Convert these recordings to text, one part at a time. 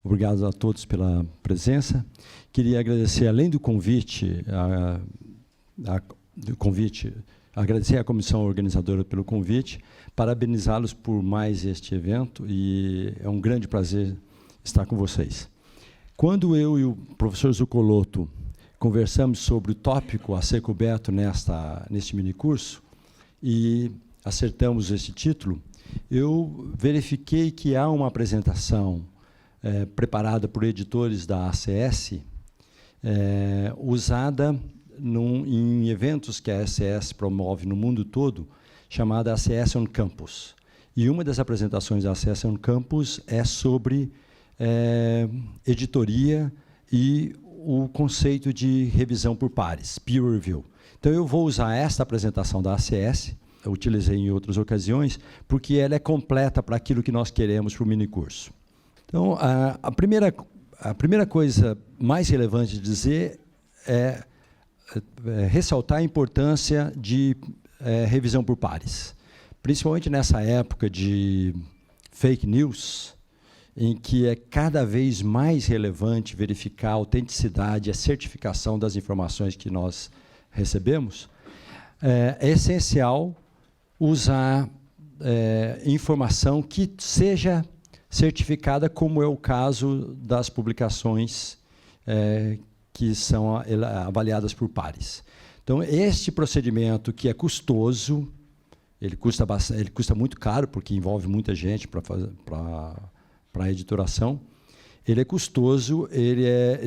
Obrigado a todos pela presença. Queria agradecer, além do convite, agradecer à comissão organizadora pelo convite, parabenizá-los por mais este evento, e é um grande prazer estar com vocês. Quando eu e o professor Zuccolotto conversamos sobre o tópico a ser coberto neste minicurso, e acertamos esse título, eu verifiquei que há uma apresentação preparada por editores da ACS, usada em eventos que a ACS promove no mundo todo, chamada ACS on Campus. E uma das apresentações da ACS on Campus é sobre editoria e o conceito de revisão por pares, peer review. Então, eu vou usar esta apresentação da ACS, eu utilizei em outras ocasiões, porque ela é completa para aquilo que nós queremos para o minicurso. Então, a primeira coisa mais relevante de dizer é ressaltar a importância de revisão por pares. Principalmente nessa época de fake news, em que é cada vez mais relevante verificar a autenticidade e a certificação das informações que nós recebemos, é essencial usar informação que seja certificada, como é o caso das publicações que são avaliadas por pares. Então, este procedimento, que é custoso, ele custa muito caro, porque envolve muita gente para a editoração, ele é custoso,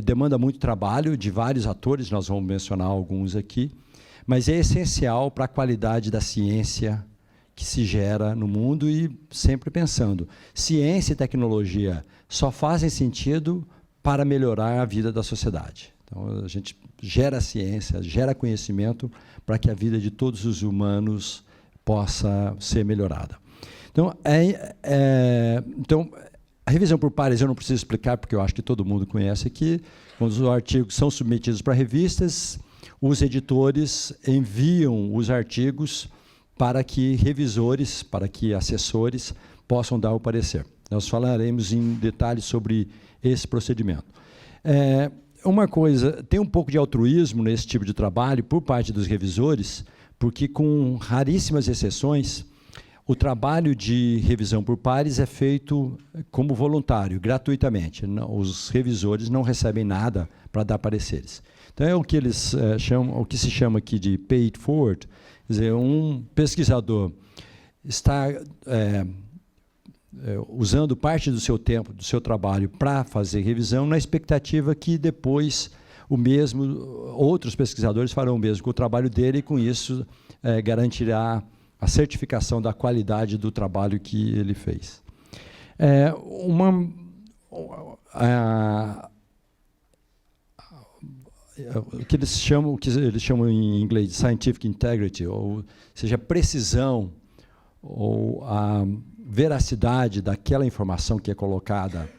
demanda muito trabalho de vários atores, nós vamos mencionar alguns aqui, mas é essencial para a qualidade da ciência que se gera no mundo, e sempre pensando, ciência e tecnologia só fazem sentido para melhorar a vida da sociedade. Então, a gente gera ciência, gera conhecimento para que a vida de todos os humanos possa ser melhorada. Então, a revisão por pares eu não preciso explicar, porque eu acho que todo mundo conhece aqui. Quando os artigos são submetidos para revistas, os editores enviam os artigos para que revisores, para que assessores possam dar o parecer. Nós falaremos em detalhes sobre esse procedimento. Uma coisa, tem um pouco de altruísmo nesse tipo de trabalho por parte dos revisores, porque, com raríssimas exceções, o trabalho de revisão por pares é feito como voluntário, gratuitamente. Os revisores não recebem nada para dar pareceres. Então, é o que eles o que se chama aqui de pay it forward. Quer dizer, um pesquisador está usando parte do seu tempo, do seu trabalho, para fazer revisão, na expectativa que depois outros pesquisadores farão o mesmo com o trabalho dele, e com isso garantirá a certificação da qualidade do trabalho que ele fez. O que eles chamam em inglês de scientific integrity, ou seja, precisão ou a veracidade daquela informação que é colocada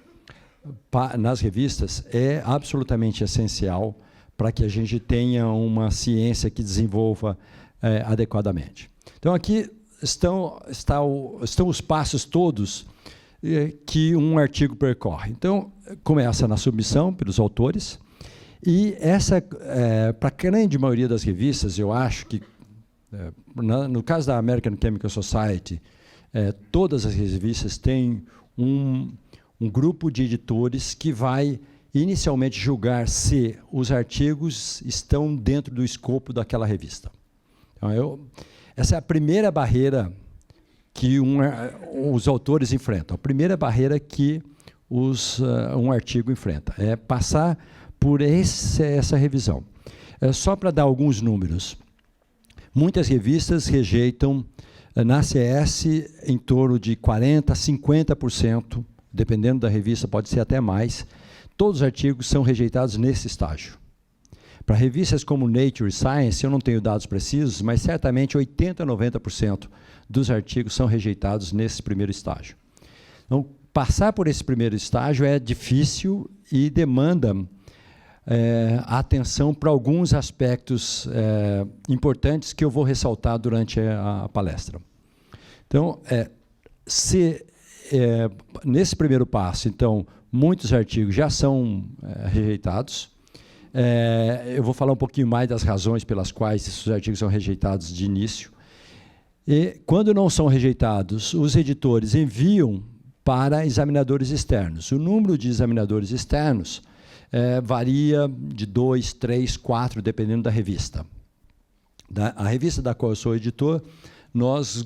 nas revistas, é absolutamente essencial para que a gente tenha uma ciência que desenvolva adequadamente. Então, aqui estão os passos todos que um artigo percorre. Então, começa na submissão pelos autores, e para a grande maioria das revistas, eu acho que, no caso da American Chemical Society, todas as revistas têm um grupo de editores que vai inicialmente julgar se os artigos estão dentro do escopo daquela revista. Então, essa é a primeira barreira que os autores enfrentam, a primeira barreira que um artigo enfrenta, é passar por essa revisão. Só para dar alguns números, muitas revistas rejeitam, na ACS, em torno de 40% a 50%, dependendo da revista, pode ser até mais, todos os artigos são rejeitados nesse estágio. Para revistas como Nature e Science, eu não tenho dados precisos, mas certamente 80% a 90% dos artigos são rejeitados nesse primeiro estágio. Então, passar por esse primeiro estágio é difícil e demanda atenção para alguns aspectos importantes que eu vou ressaltar durante a palestra. Então, nesse primeiro passo, então, muitos artigos já são rejeitados. Eu vou falar um pouquinho mais das razões pelas quais esses artigos são rejeitados de início. E, quando não são rejeitados, os editores enviam para examinadores externos. O número de examinadores externos varia de 2, 3, 4, dependendo da revista. A revista da qual eu sou editor, nós,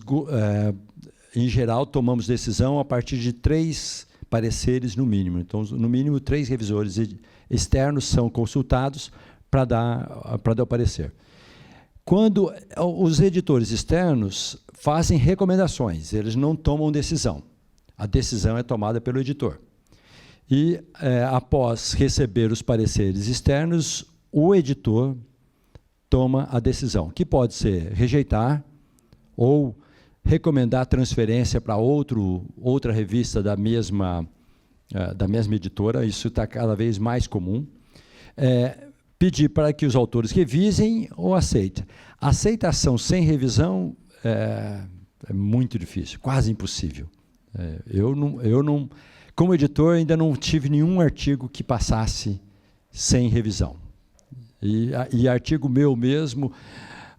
em geral, tomamos decisão a partir de 3 pareceres no mínimo. Então, no mínimo, 3 revisores externos são consultados para dar o parecer. Quando os editores externos fazem recomendações, eles não tomam decisão. A decisão é tomada pelo editor. E, após receber os pareceres externos, o editor toma a decisão, que pode ser rejeitar ou recomendar transferência para outra revista da mesma editora. Isso está cada vez mais comum. Pedir para que os autores revisem ou aceitem. A aceitação sem revisão é muito difícil, quase impossível. Eu não, como editor, ainda não tive nenhum artigo que passasse sem revisão. E artigo meu mesmo,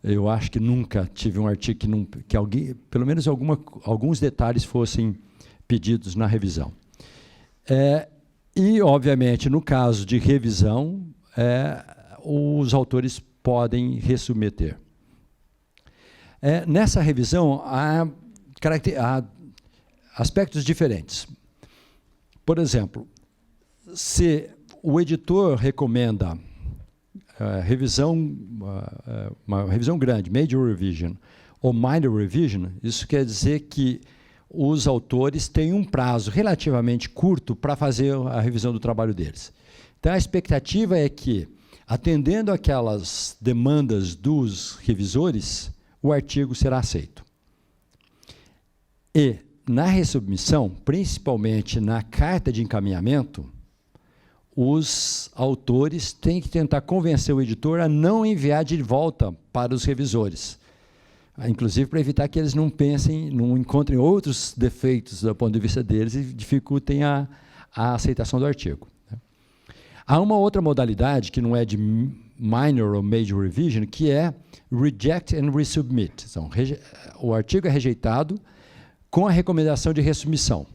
eu acho que nunca tive um artigo que alguém, pelo menos alguns detalhes fossem pedidos na revisão. E, obviamente, no caso de revisão, os autores podem resubmeter. Nessa revisão, há aspectos diferentes. Por exemplo, se o editor recomenda uma revisão grande, major revision, ou minor revision, isso quer dizer que os autores têm um prazo relativamente curto para fazer a revisão do trabalho deles. Então, a expectativa é que, atendendo aquelas demandas dos revisores, o artigo será aceito. E, na resubmissão, principalmente na carta de encaminhamento, os autores têm que tentar convencer o editor a não enviar de volta para os revisores, inclusive para evitar que eles não encontrem outros defeitos do ponto de vista deles e dificultem a aceitação do artigo. Há uma outra modalidade, que não é de minor ou major revision, que é reject and resubmit. Então, o artigo é rejeitado com a recomendação de resubmissão.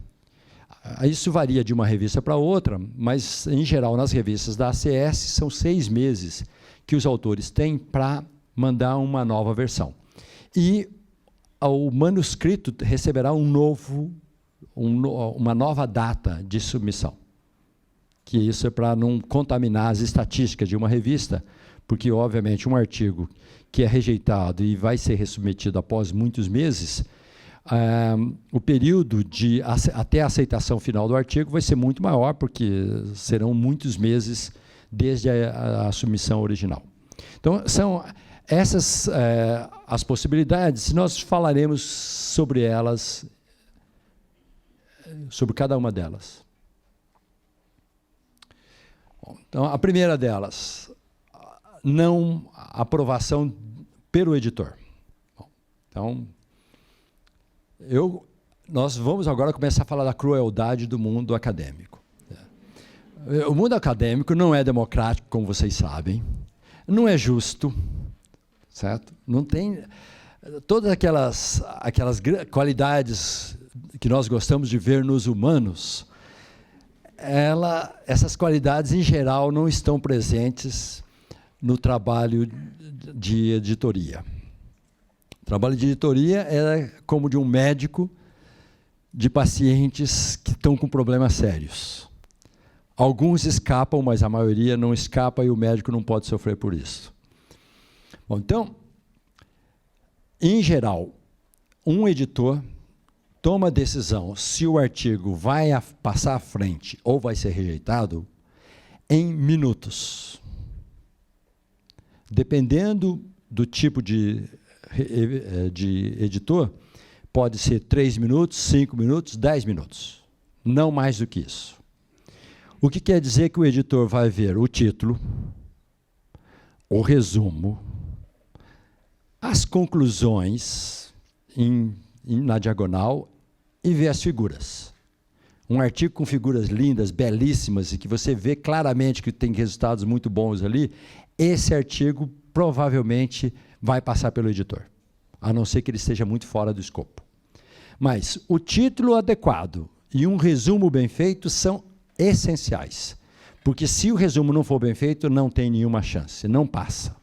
Isso varia de uma revista para outra, mas, em geral, nas revistas da ACS, são 6 meses que os autores têm para mandar uma nova versão. E o manuscrito receberá uma nova data de submissão. Que isso é para não contaminar as estatísticas de uma revista, porque, obviamente, um artigo que é rejeitado e vai ser resubmetido após muitos meses, o período até a aceitação final do artigo vai ser muito maior, porque serão muitos meses desde a submissão original. Então, são essas as possibilidades. Nós falaremos sobre elas, sobre cada uma delas. Bom, então, a primeira delas, não aprovação pelo editor. Bom, então, nós vamos agora começar a falar da crueldade do mundo acadêmico. O mundo acadêmico não é democrático, como vocês sabem, não é justo, certo? Não tem todas aquelas qualidades que nós gostamos de ver nos humanos. Essas qualidades, em geral, não estão presentes no trabalho de editoria. O trabalho de editoria é como de um médico de pacientes que estão com problemas sérios. Alguns escapam, mas a maioria não escapa e o médico não pode sofrer por isso. Bom, então, em geral, um editor toma a decisão se o artigo vai passar à frente ou vai ser rejeitado em minutos. Dependendo do tipo de editor, pode ser 3 minutos, 5 minutos, 10 minutos. Não mais do que isso. O que quer dizer que o editor vai ver o título, o resumo, as conclusões na diagonal e ver as figuras. um artigo com figuras lindas, belíssimas, e que você vê claramente que tem resultados muito bons ali, esse artigo provavelmente vai passar pelo editor, a não ser que ele esteja muito fora do escopo. Mas o título adequado e um resumo bem feito são essenciais, porque se o resumo não for bem feito, não tem nenhuma chance, não passa.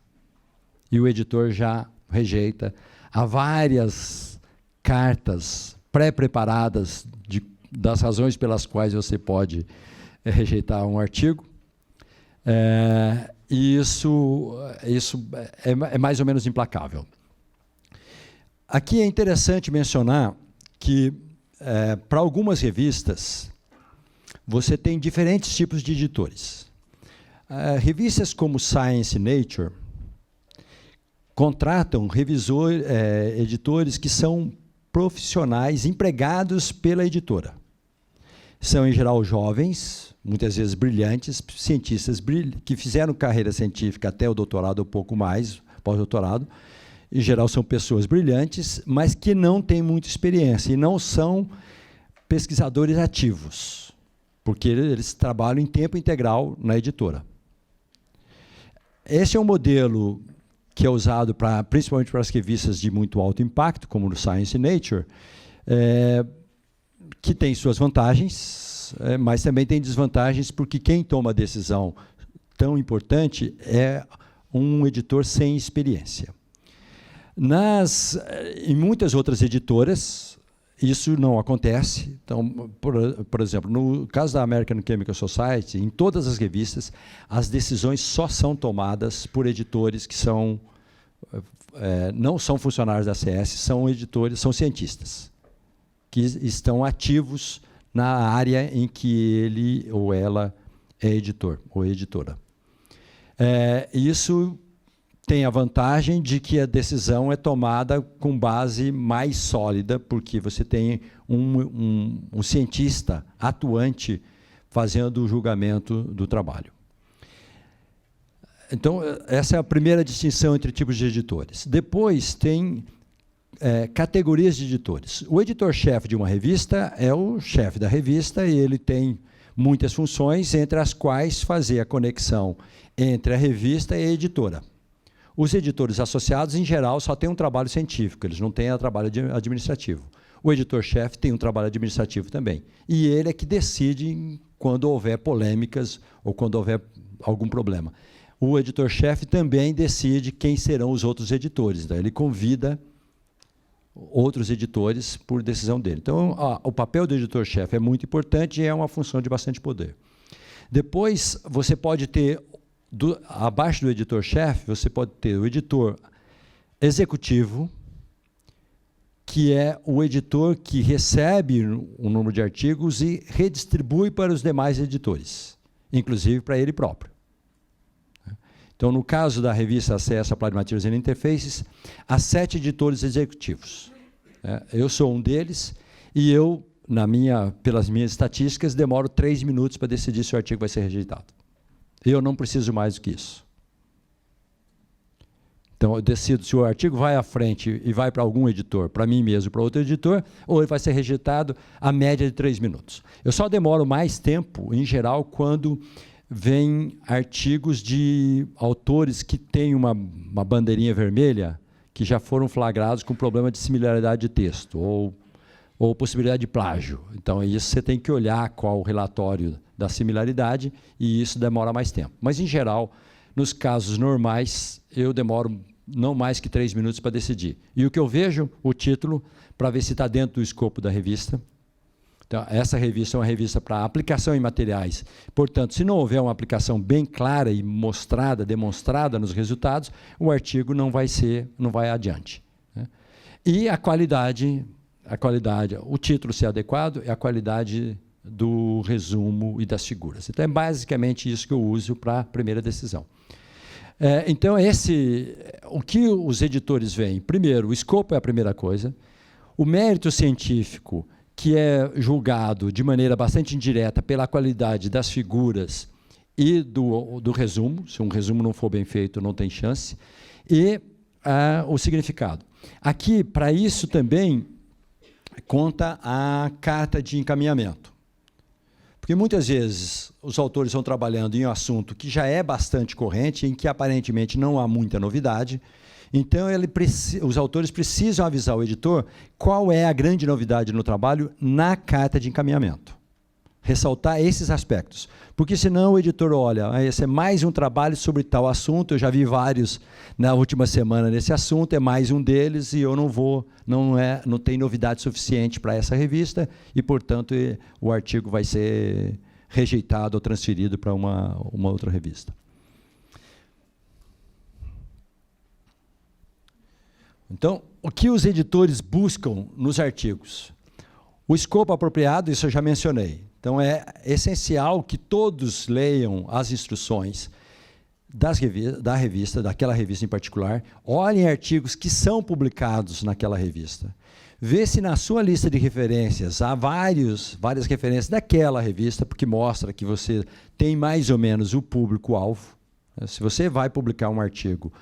E o editor já rejeita. Há várias cartas pré-preparadas das razões pelas quais você pode rejeitar um artigo. E isso é mais ou menos implacável. Aqui é interessante mencionar que, para algumas revistas, você tem diferentes tipos de editores. Revistas como Science e Nature contratam editores que são profissionais empregados pela editora. São, em geral, jovens, muitas vezes brilhantes, cientistas que fizeram carreira científica até o doutorado ou pouco mais, pós-doutorado. Em geral, são pessoas brilhantes, mas que não têm muita experiência e não são pesquisadores ativos, porque eles trabalham em tempo integral na editora. Esse é um modelo que é usado principalmente para as revistas de muito alto impacto, como no Science e Nature, que tem suas vantagens, mas também tem desvantagens, porque quem toma a decisão tão importante é um editor sem experiência. Em muitas outras editoras, isso não acontece. Então, por exemplo, no caso da American Chemical Society, em todas as revistas, as decisões só são tomadas por editores que não são funcionários da CS, são editores, são cientistas, que estão ativos na área em que ele ou ela é editor ou editora. Isso tem a vantagem de que a decisão é tomada com base mais sólida, porque você tem um cientista atuante fazendo o julgamento do trabalho. Então, essa é a primeira distinção entre tipos de editores. Depois, tem categorias de editores. O editor-chefe de uma revista é o chefe da revista e ele tem muitas funções, entre as quais fazer a conexão entre a revista e a editora. Os editores associados, em geral, só têm um trabalho científico, eles não têm trabalho administrativo. O editor-chefe tem um trabalho administrativo também. E ele é que decide quando houver polêmicas ou quando houver algum problema. O editor-chefe também decide quem serão os outros editores. Então, ele convida outros editores por decisão dele. Então, o papel do editor-chefe é muito importante e é uma função de bastante poder. Depois, você pode ter, abaixo do editor-chefe, você pode ter o editor executivo, que é o editor que recebe um número de artigos e redistribui para os demais editores, inclusive para ele próprio. Então, no caso da revista Acesso Applied Materials and Interfaces, há 7 editores executivos. Eu sou um deles e eu, pelas minhas estatísticas, demoro 3 minutos para decidir se o artigo vai ser rejeitado. Eu não preciso mais do que isso. Então, eu decido se o artigo vai à frente e vai para algum editor, para mim mesmo, para outro editor, ou ele vai ser rejeitado a média de 3 minutos. Eu só demoro mais tempo, em geral, quando vêm artigos de autores que têm uma bandeirinha vermelha, que já foram flagrados com problema de similaridade de texto, ou possibilidade de plágio. Então, isso você tem que olhar qual o relatório da similaridade, e isso demora mais tempo. Mas, em geral, nos casos normais, eu demoro não mais que 3 minutos para decidir. E o que eu vejo, o título, para ver se está dentro do escopo da revista. Então, essa revista é uma revista para aplicação em materiais. Portanto, se não houver uma aplicação bem clara e demonstrada nos resultados, o artigo não vai adiante. E a qualidade, o título ser adequado e a qualidade do resumo e das figuras. Então, é basicamente isso que eu uso para a primeira decisão. Então, o que os editores veem? Primeiro, o escopo é a primeira coisa. O mérito científico, que é julgado de maneira bastante indireta pela qualidade das figuras e do resumo. Se um resumo não for bem feito, não tem chance. E o significado. Aqui, para isso também, conta a carta de encaminhamento. Porque muitas vezes os autores estão trabalhando em um assunto que já é bastante corrente, em que aparentemente não há muita novidade. Então, os autores precisam avisar o editor qual é a grande novidade no trabalho na carta de encaminhamento. Ressaltar esses aspectos. Porque senão o editor olha, esse é mais um trabalho sobre tal assunto, eu já vi vários na última semana nesse assunto, é mais um deles e eu não tem novidade suficiente para essa revista e, portanto, o artigo vai ser rejeitado ou transferido para uma outra revista. Então, o que os editores buscam nos artigos? O escopo apropriado, isso eu já mencionei. Então, é essencial que todos leiam as instruções daquela revista em particular, olhem artigos que são publicados naquela revista. Vê se na sua lista de referências há várias referências daquela revista, porque mostra que você tem mais ou menos o público-alvo. Se você vai publicar um artigo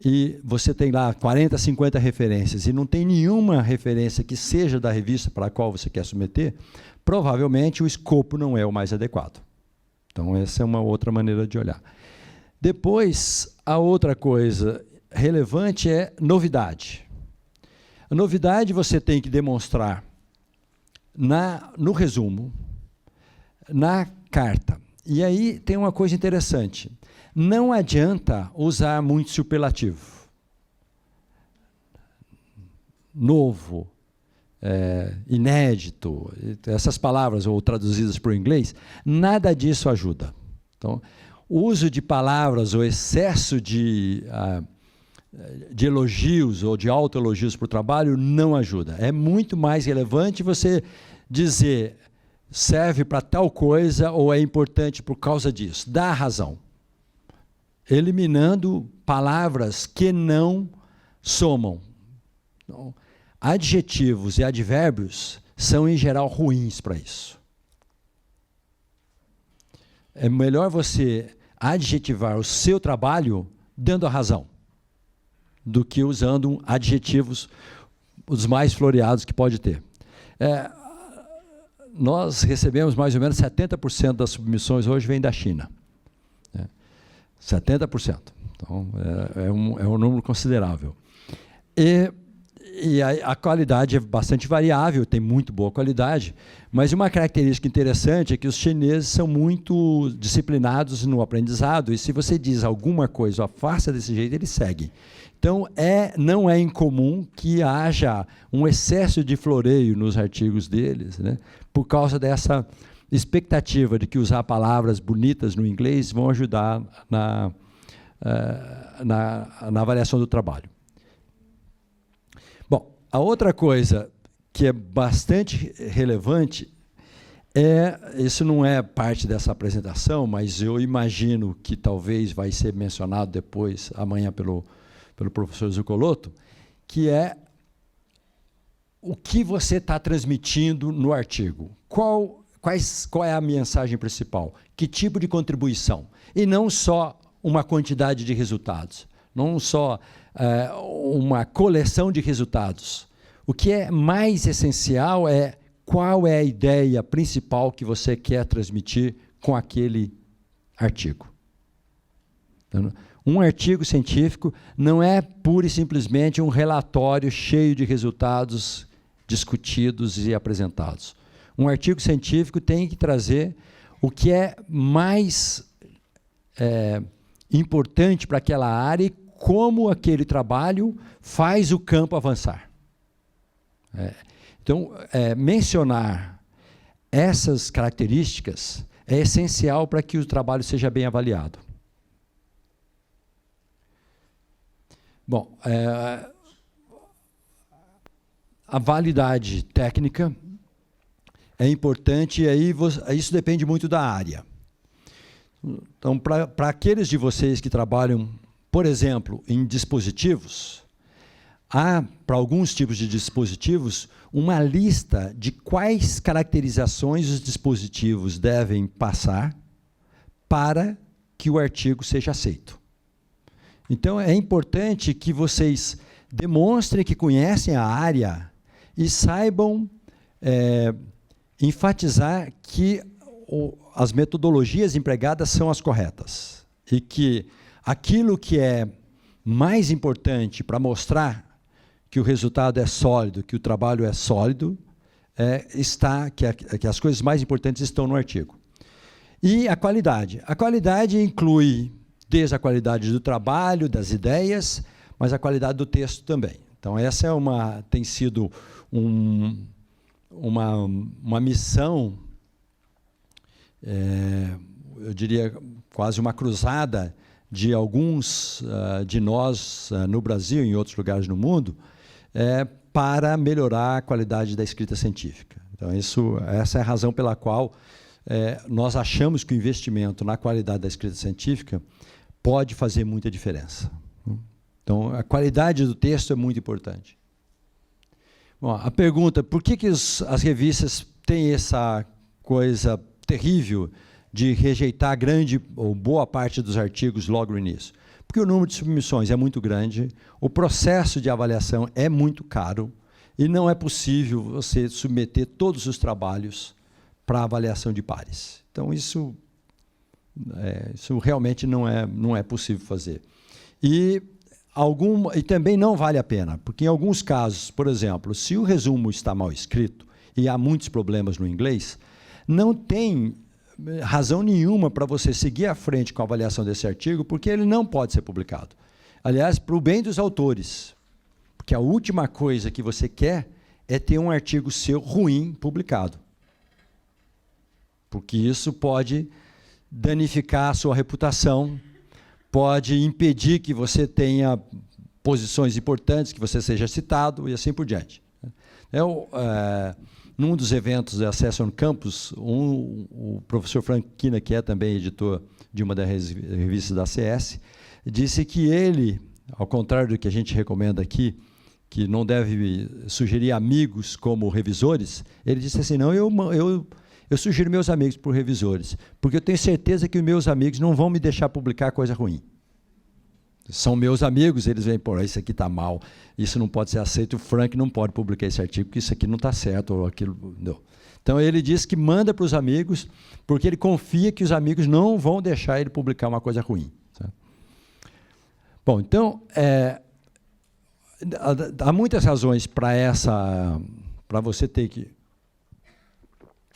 e você tem lá 40, 50 referências e não tem nenhuma referência que seja da revista para a qual você quer submeter, provavelmente o escopo não é o mais adequado. Então, essa é uma outra maneira de olhar. Depois, a outra coisa relevante é novidade. A novidade você tem que demonstrar no resumo, na carta. E aí tem uma coisa interessante. Não adianta usar muito superlativo. Novo, inédito, essas palavras, ou traduzidas para o inglês, nada disso ajuda. Então, o uso de palavras ou excesso de elogios ou de autoelogios para o trabalho não ajuda. É muito mais relevante você dizer serve para tal coisa ou é importante por causa disso. Dá a razão. Eliminando palavras que não somam. Então, adjetivos e advérbios são, em geral, ruins para isso. É melhor você adjetivar o seu trabalho dando a razão, do que usando adjetivos os mais floreados que pode ter. Nós recebemos mais ou menos 70% das submissões hoje vem da China. 70%. Então, é um número considerável. E a qualidade é bastante variável, tem muito boa qualidade, mas uma característica interessante é que os chineses são muito disciplinados no aprendizado, e se você diz alguma coisa, faça desse jeito, eles seguem. Então, não é incomum que haja um excesso de floreio nos artigos deles, né, por causa dessa expectativa de que usar palavras bonitas no inglês vão ajudar na avaliação do trabalho. Bom, a outra coisa que é bastante relevante isso não é parte dessa apresentação, mas eu imagino que talvez vai ser mencionado depois, amanhã, pelo professor Zuccolotto, que é o que você está transmitindo no artigo. Qual é a mensagem principal? Que tipo de contribuição? E não só uma quantidade de resultados, não só uma coleção de resultados. O que é mais essencial é qual é a ideia principal que você quer transmitir com aquele artigo. Então, um artigo científico não é pura e simplesmente um relatório cheio de resultados discutidos e apresentados. Um artigo científico tem que trazer o que é mais importante para aquela área e como aquele trabalho faz o campo avançar. Então, mencionar essas características é essencial para que o trabalho seja bem avaliado. Bom, a validade técnica é importante e aí isso depende muito da área. Então, para aqueles de vocês que trabalham, por exemplo, em dispositivos, há, para alguns tipos de dispositivos, uma lista de quais caracterizações os dispositivos devem passar para que o artigo seja aceito. Então, é importante que vocês demonstrem que conhecem a área e saibam enfatizar que as metodologias empregadas são as corretas e que aquilo que é mais importante para mostrar que o resultado é sólido, que o trabalho é sólido, que as coisas mais importantes estão no artigo. E a qualidade. A qualidade inclui desde a qualidade do trabalho, das ideias, mas a qualidade do texto também. Então, essa tem sido uma missão, eu diria, quase uma cruzada de alguns de nós no Brasil e em outros lugares no mundo, para melhorar a qualidade da escrita científica. Então, essa é a razão pela qual nós achamos que o investimento na qualidade da escrita científica pode fazer muita diferença. Então, a qualidade do texto é muito importante. Bom, a pergunta, por que as revistas têm essa coisa terrível de rejeitar grande ou boa parte dos artigos logo no início? Porque o número de submissões é muito grande, o processo de avaliação é muito caro e não é possível você submeter todos os trabalhos para avaliação de pares. Então, isso realmente não é possível fazer. E também não vale a pena, porque em alguns casos, por exemplo, se o resumo está mal escrito e há muitos problemas no inglês, não tem razão nenhuma para você seguir à frente com a avaliação desse artigo, porque ele não pode ser publicado. Aliás, para o bem dos autores, porque a última coisa que você quer é ter um artigo seu ruim publicado, porque isso pode danificar a sua reputação, pode impedir que você tenha posições importantes, que você seja citado e assim por diante. Num dos eventos da Session Campus, o professor Frank Kina, que é também editor de uma das revistas da CS, disse que ele, ao contrário do que a gente recomenda aqui, que não deve sugerir amigos como revisores, ele disse assim, não, eu sugiro meus amigos por revisores, porque eu tenho certeza que os meus amigos não vão me deixar publicar coisa ruim. São meus amigos, eles veem, pô, isso aqui está mal, isso não pode ser aceito, o Frank não pode publicar esse artigo, porque isso aqui não está certo, ou aquilo não. Então, ele diz que manda para os amigos, porque ele confia que os amigos não vão deixar ele publicar uma coisa ruim. Certo? Bom, então, há muitas razões para você ter que,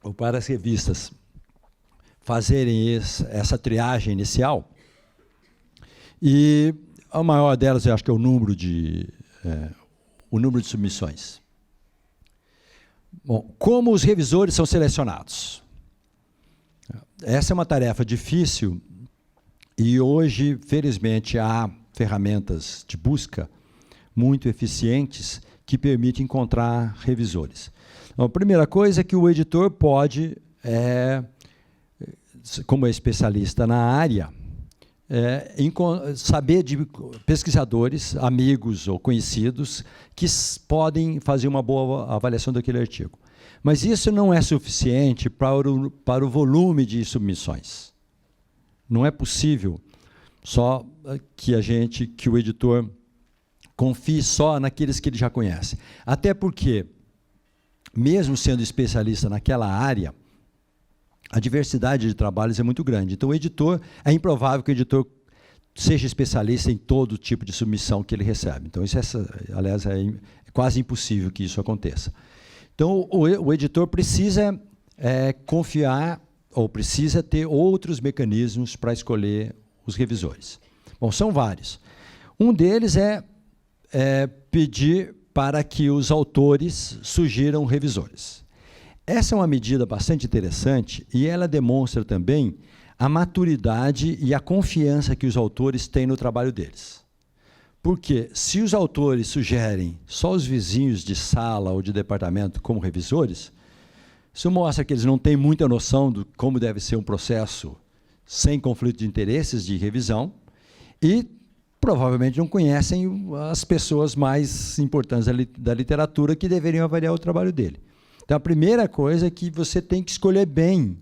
ou para as revistas fazerem essa triagem inicial, e a maior delas, eu acho que é o número de submissões. Bom, como os revisores são selecionados? Essa é uma tarefa difícil e hoje, felizmente, há ferramentas de busca muito eficientes que permitem encontrar revisores. Então, a primeira coisa é que o editor pode, como é especialista na área, saber de pesquisadores, amigos ou conhecidos, que podem fazer uma boa avaliação daquele artigo. Mas isso não é suficiente para o volume de submissões. Não é possível só que o editor confie só naqueles que ele já conhece. Até porque, mesmo sendo especialista naquela área, a diversidade de trabalhos é muito grande. Então, é improvável que o editor seja especialista em todo tipo de submissão que ele recebe. Então, aliás, é quase impossível que isso aconteça. Então, o editor precisa confiar, ou precisa ter outros mecanismos para escolher os revisores. Bom, são vários. Um deles é pedir para que os autores sugiram revisores. Essa é uma medida bastante interessante e ela demonstra também a maturidade e a confiança que os autores têm no trabalho deles. Porque se os autores sugerem só os vizinhos de sala ou de departamento como revisores, isso mostra que eles não têm muita noção de como deve ser um processo sem conflito de interesses de revisão e provavelmente não conhecem as pessoas mais importantes da literatura que deveriam avaliar o trabalho dele. Então, a primeira coisa é que você tem que escolher bem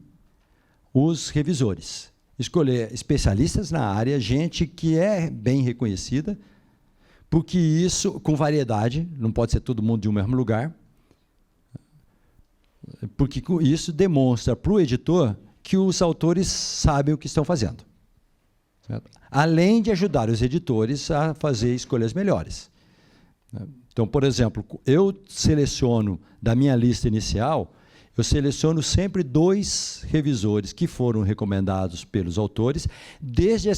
os revisores. Escolher especialistas na área, gente que é bem reconhecida, porque isso, com variedade, não pode ser todo mundo de um mesmo lugar, porque isso demonstra para o editor que os autores sabem o que estão fazendo. Certo? Além de ajudar os editores a fazer escolhas melhores. Então, por exemplo, eu seleciono da minha lista inicial, eu seleciono sempre 2 revisores que foram recomendados pelos autores, desde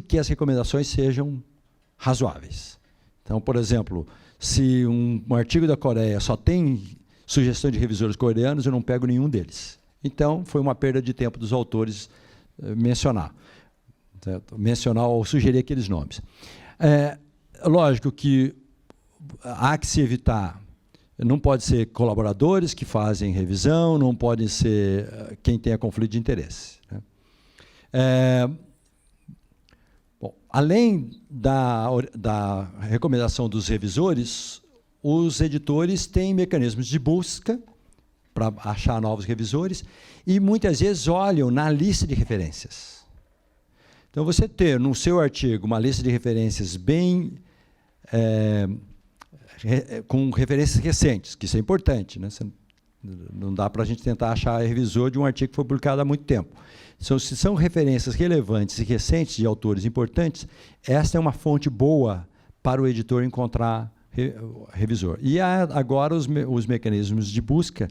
que as recomendações sejam razoáveis. Então, por exemplo, se um artigo da Coreia só tem sugestão de revisores coreanos, eu não pego nenhum deles. Então, foi uma perda de tempo dos autores mencionar. Certo? Mencionar ou sugerir aqueles nomes. Lógico que há que se evitar, não pode ser colaboradores que fazem revisão, não pode ser quem tenha conflito de interesse. Né? Bom, além da recomendação dos revisores, os editores têm mecanismos de busca para achar novos revisores e muitas vezes olham na lista de referências. Então, você ter no seu artigo uma lista de referências bem com referências recentes, que isso é importante, né? Não dá para a gente tentar achar revisor de um artigo que foi publicado há muito tempo. Se são referências relevantes e recentes de autores importantes, esta é uma fonte boa para o editor encontrar revisor. E há agora os mecanismos de busca,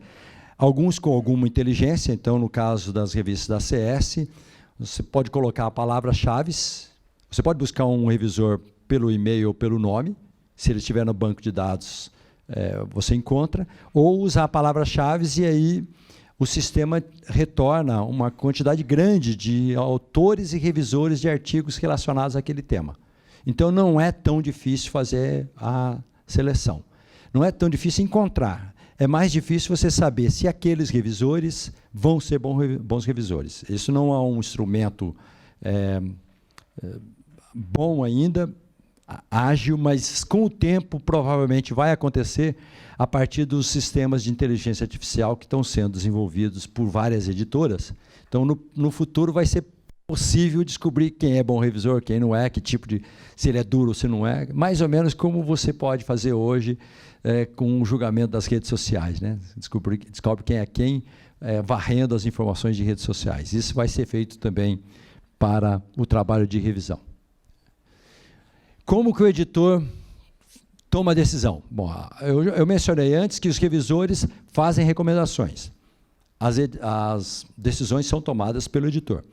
alguns com alguma inteligência. Então, no caso das revistas da CS, você pode colocar palavras-chave, você pode buscar um revisor pelo e-mail ou pelo nome, se ele estiver no banco de dados, você encontra, ou usar palavras-chave e aí o sistema retorna uma quantidade grande de autores e revisores de artigos relacionados àquele tema. Então, não é tão difícil fazer a seleção. Não é tão difícil encontrar. É mais difícil você saber se aqueles revisores vão ser bons revisores. Isso não é um instrumento bom ainda, ágil, mas com o tempo provavelmente vai acontecer a partir dos sistemas de inteligência artificial que estão sendo desenvolvidos por várias editoras. Então, no futuro vai ser possível descobrir quem é bom revisor, quem não é, que tipo de, se ele é duro ou se não é, mais ou menos como você pode fazer hoje com o julgamento das redes sociais, né? Descobre quem é quem, varrendo as informações de redes sociais. Isso vai ser feito também para o trabalho de revisão. Como que o editor toma a decisão? Bom, eu mencionei antes que os revisores fazem recomendações. As decisões são tomadas pelo editor.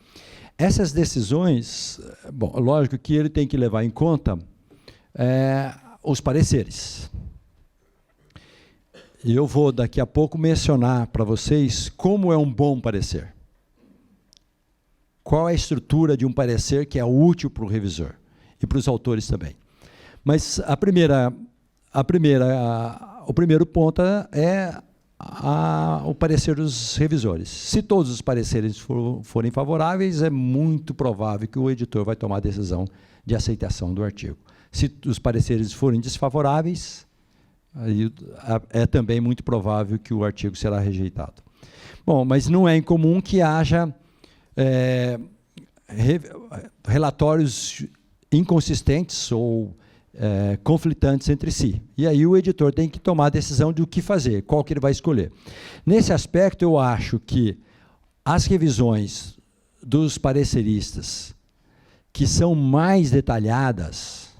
Essas decisões, bom, lógico que ele tem que levar em conta os pareceres. E eu vou, daqui a pouco, mencionar para vocês como é um bom parecer. Qual é a estrutura de um parecer que é útil para o revisor e para os autores também. Mas o primeiro ponto é o parecer dos revisores. Se todos os pareceres forem favoráveis, é muito provável que o editor vai tomar a decisão de aceitação do artigo. Se os pareceres forem desfavoráveis, aí é também muito provável que o artigo será rejeitado. Bom, mas não é incomum que haja relatórios inconsistentes ou conflitantes entre si. E aí o editor tem que tomar a decisão de o que fazer, qual que ele vai escolher. Nesse aspecto, eu acho que as revisões dos pareceristas que são mais detalhadas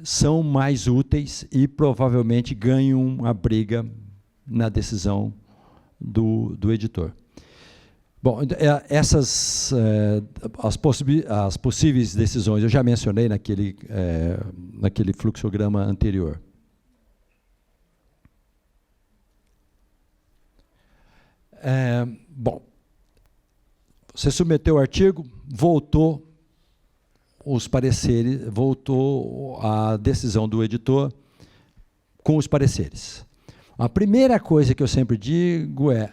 são mais úteis e provavelmente ganham a briga na decisão do editor. Bom, as possíveis decisões eu já mencionei naquele fluxograma anterior. Bom, você submeteu o artigo, voltou os pareceres, voltou a decisão do editor com os pareceres. A primeira coisa que eu sempre digo é: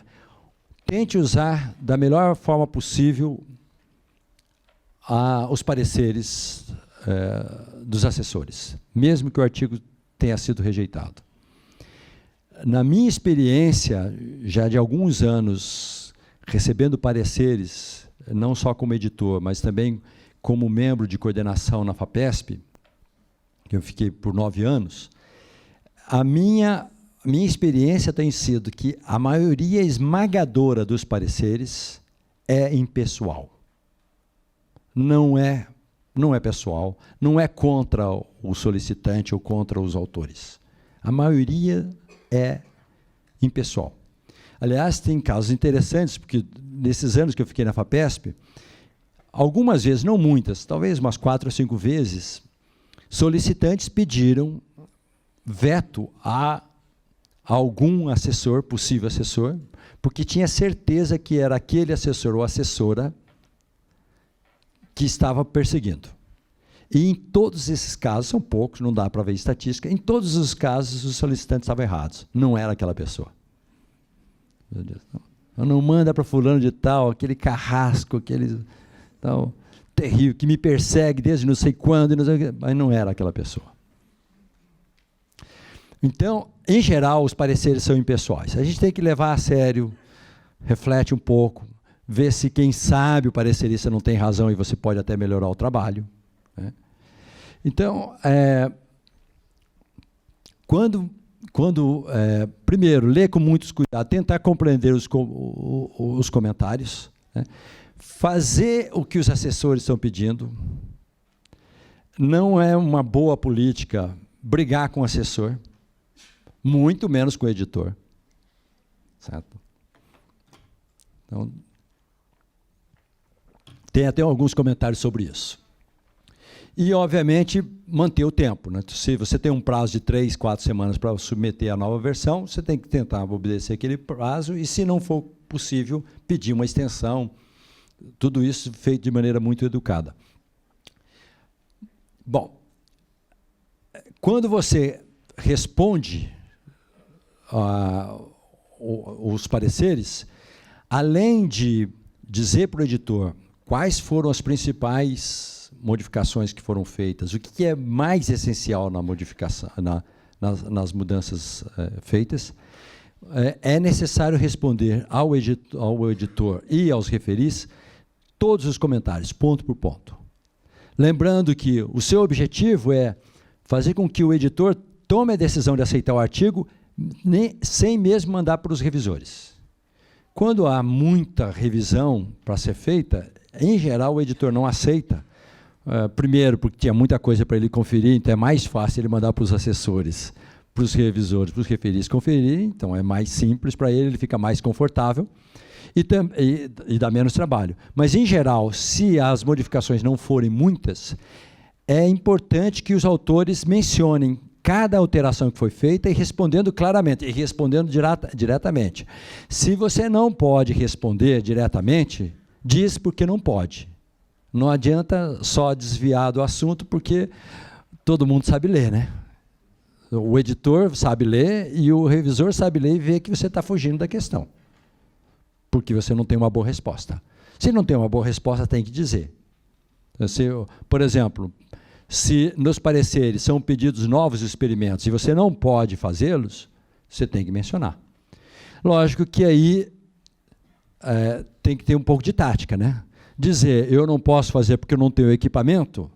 tente usar da melhor forma possível os pareceres dos assessores, mesmo que o artigo tenha sido rejeitado. Na minha experiência, já de alguns anos, recebendo pareceres, não só como editor, mas também como membro de coordenação na FAPESP, que eu fiquei por 9 anos, a minha minha experiência tem sido que a maioria esmagadora dos pareceres é impessoal. Não é pessoal, não é contra o solicitante ou contra os autores. A maioria é impessoal. Aliás, tem casos interessantes, porque nesses anos que eu fiquei na FAPESP, algumas vezes, não muitas, talvez umas 4 ou 5 vezes, solicitantes pediram veto a algum assessor, possível assessor, porque tinha certeza que era aquele assessor ou assessora que estava perseguindo. E em todos esses casos, são poucos, não dá para ver estatística, em todos os casos os solicitantes estavam errados, não era aquela pessoa. Meu Deus, não manda para fulano de tal, aquele carrasco, aquele tal, terrível, que me persegue desde não sei quando, mas não era aquela pessoa. Então, em geral, os pareceres são impessoais. A gente tem que levar a sério, reflete um pouco, ver se quem sabe o parecerista não tem razão e você pode até melhorar o trabalho. Né? Então, primeiro, ler com muitos cuidados, tentar compreender os comentários, né? Fazer o que os assessores estão pedindo. Não é uma boa política brigar com o assessor, muito menos com o editor. Certo? Então, tem até alguns comentários sobre isso. E, obviamente, manter o tempo. Né? Se você tem um prazo de 3, 4 semanas para submeter a nova versão, você tem que tentar obedecer aquele prazo e, se não for possível, pedir uma extensão. Tudo isso feito de maneira muito educada. Bom, quando você responde os pareceres, além de dizer para o editor quais foram as principais modificações que foram feitas, o que é mais essencial na modificação, nas mudanças feitas, é necessário responder ao editor e aos referis todos os comentários, ponto por ponto. Lembrando que o seu objetivo é fazer com que o editor tome a decisão de aceitar o artigo sem mesmo mandar para os revisores. Quando há muita revisão para ser feita, em geral o editor não aceita. Primeiro, porque tinha muita coisa para ele conferir, então é mais fácil ele mandar para os assessores, para os revisores, para os referis conferir, então é mais simples para ele, ele fica mais confortável e dá menos trabalho. Mas, em geral, se as modificações não forem muitas, é importante que os autores mencionem cada alteração que foi feita e respondendo claramente, e respondendo diretamente. Se você não pode responder diretamente, diz porque não pode. Não adianta só desviar do assunto, porque todo mundo sabe ler, né? O editor sabe ler e o revisor sabe ler e vê que você está fugindo da questão, porque você não tem uma boa resposta. Se não tem uma boa resposta, tem que dizer. Por exemplo, se nos pareceres são pedidos novos experimentos e você não pode fazê-los, você tem que mencionar. Lógico que aí tem que ter um pouco de tática, né? Dizer, eu não posso fazer porque eu não tenho equipamento,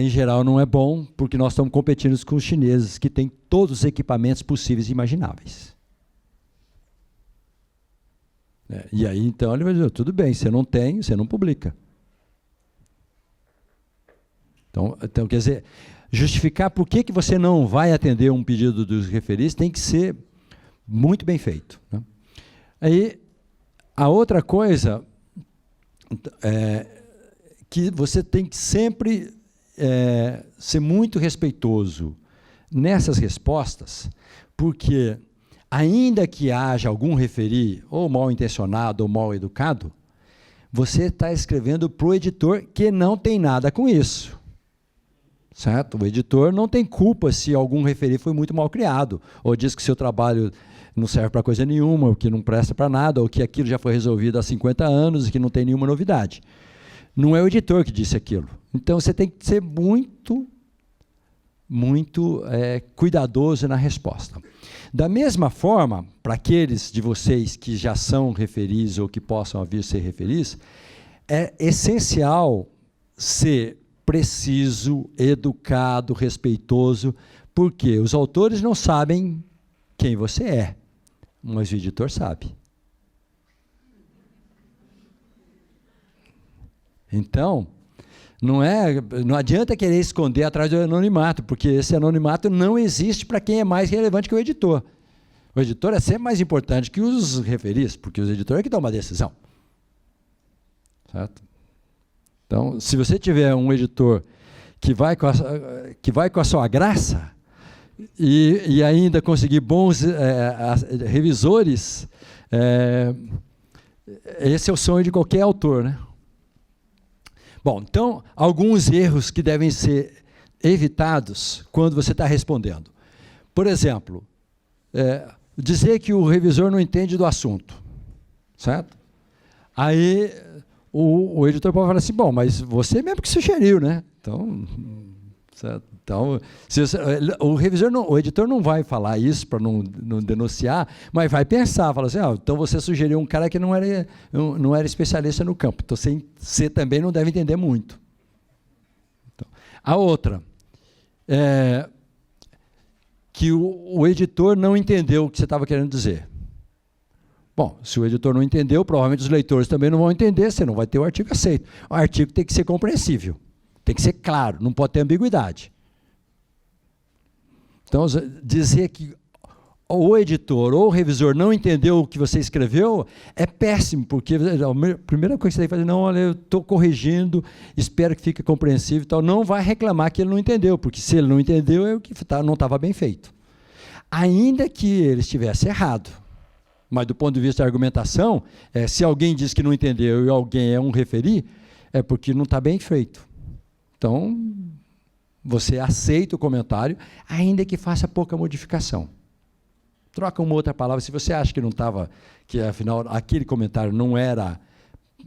em geral não é bom, porque nós estamos competindo com os chineses, que têm todos os equipamentos possíveis e imagináveis. E aí, então, ele vai dizer, tudo bem, você não tem, você não publica. Então, quer dizer, justificar por que você não vai atender um pedido dos referis tem que ser muito bem feito. Né? Aí, a outra coisa que você tem que sempre ser muito respeitoso nessas respostas, porque, ainda que haja algum referi, ou mal intencionado, ou mal educado, você está escrevendo para o editor que não tem nada com isso. Certo? O editor não tem culpa se algum referi foi muito mal criado, ou diz que seu trabalho não serve para coisa nenhuma, ou que não presta para nada, ou que aquilo já foi resolvido há 50 anos e que não tem nenhuma novidade. Não é o editor que disse aquilo. Então, você tem que ser muito cuidadoso na resposta. Da mesma forma, para aqueles de vocês que já são referis ou que possam vir ser referis, é essencial ser preciso, educado, respeitoso, porque os autores não sabem quem você é, mas o editor sabe. Então, não adianta querer esconder atrás do anonimato, porque esse anonimato não existe para quem é mais relevante que o editor. O editor é sempre mais importante que os referis, porque os editores é que tomam a decisão. Certo? Então, se você tiver um editor que vai com a sua graça e ainda conseguir bons revisores, esse é o sonho de qualquer autor, né? Bom, então, alguns erros que devem ser evitados quando você está respondendo. Por exemplo, dizer que o revisor não entende do assunto, certo? Aí o editor pode falar assim, bom, mas você mesmo que sugeriu, né? Então, certo? Então, o editor não vai falar isso para não denunciar, mas vai pensar, fala assim, então você sugeriu um cara que não era especialista no campo, então você também não deve entender muito. Então, a outra, que o editor não entendeu o que você estava querendo dizer. Bom, se o editor não entendeu, provavelmente os leitores também não vão entender, você não vai ter o artigo aceito. O artigo tem que ser compreensível, tem que ser claro, não pode ter ambiguidade. Então, dizer que o editor ou o revisor não entendeu o que você escreveu é péssimo, porque a primeira coisa que você tem que fazer, não, olha, eu estou corrigindo, espero que fique compreensível e tal. Não vai reclamar que ele não entendeu, porque se ele não entendeu, é o que não estava bem feito. Ainda que ele estivesse errado. Mas do ponto de vista da argumentação, se alguém diz que não entendeu e alguém é um referi, é porque não está bem feito. Então, você aceita o comentário, ainda que faça pouca modificação. Troca uma outra palavra. Se você acha que não estava, que afinal aquele comentário não era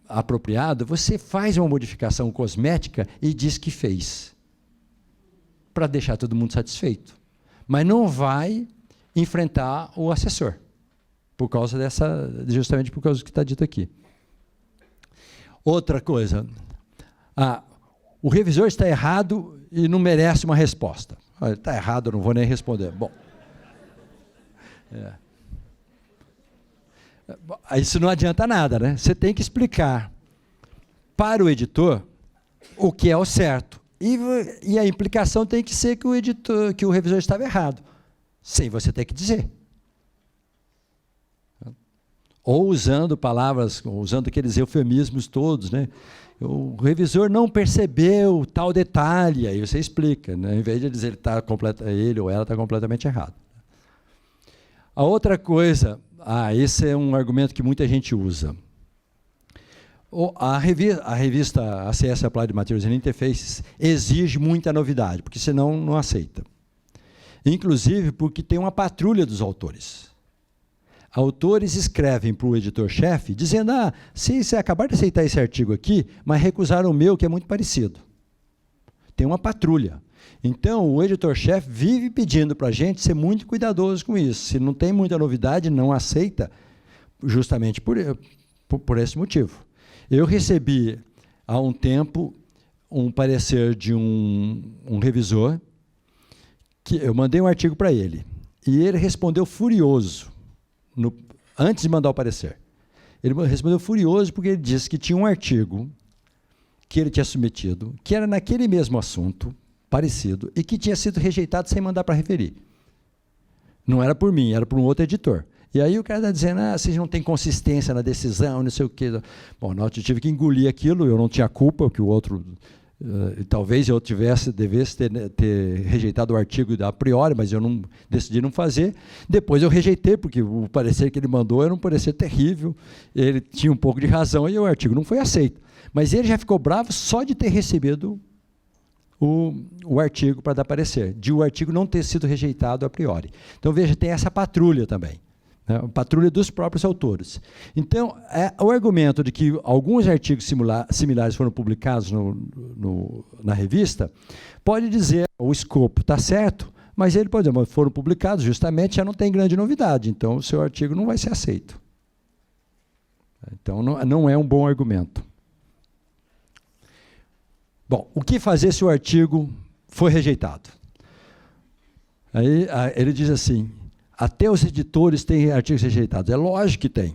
apropriado, você faz uma modificação cosmética e diz que fez, para deixar todo mundo satisfeito. Mas não vai enfrentar o assessor, justamente por causa do que está dito aqui. Outra coisa, o revisor está errado e não merece uma resposta. Ele está errado, eu não vou nem responder. Bom, isso não adianta nada, né? Você tem que explicar para o editor o que é o certo. E a implicação tem que ser que o revisor estava errado. Sem você ter que dizer. Ou usando palavras, usando aqueles eufemismos todos, né? O revisor não percebeu tal detalhe, aí você explica, né? Em vez de dizer ele ou ela está completamente errado. A outra coisa, esse é um argumento que muita gente usa. A revista ACS Applied Materials and Interfaces exige muita novidade, porque senão não aceita. Inclusive porque tem uma patrulha dos autores. Autores escrevem para o editor-chefe dizendo, se você acabar de aceitar esse artigo aqui, mas recusaram o meu, que é muito parecido. Tem uma patrulha. Então, o editor-chefe vive pedindo para a gente ser muito cuidadoso com isso. Se não tem muita novidade, não aceita, justamente por esse motivo. Eu recebi, há um tempo, um parecer de um revisor, que eu mandei um artigo para ele, e ele respondeu furioso, antes de mandar o parecer. Ele respondeu furioso porque ele disse que tinha um artigo que ele tinha submetido, que era naquele mesmo assunto, parecido, e que tinha sido rejeitado sem mandar para referir. Não era por mim, era por um outro editor. E aí o cara está dizendo, vocês não têm consistência na decisão, não sei o quê. Bom, eu tive que engolir aquilo, eu não tinha culpa, que o outro... talvez eu devesse ter rejeitado o artigo a priori, mas eu decidi não fazer. Depois eu rejeitei, porque o parecer que ele mandou era um parecer terrível, ele tinha um pouco de razão e o artigo não foi aceito. Mas ele já ficou bravo só de ter recebido o artigo para dar parecer, de o artigo não ter sido rejeitado a priori. Então, veja, tem essa patrulha também. A patrulha dos próprios autores. Então, o argumento de que alguns artigos similares foram publicados na revista, pode dizer, o escopo está certo, mas ele pode dizer, foram publicados, justamente, já não tem grande novidade, então o seu artigo não vai ser aceito. Então, não é um bom argumento. Bom, o que fazer se o artigo foi rejeitado? Aí ele diz assim, até os editores têm artigos rejeitados. É lógico que tem.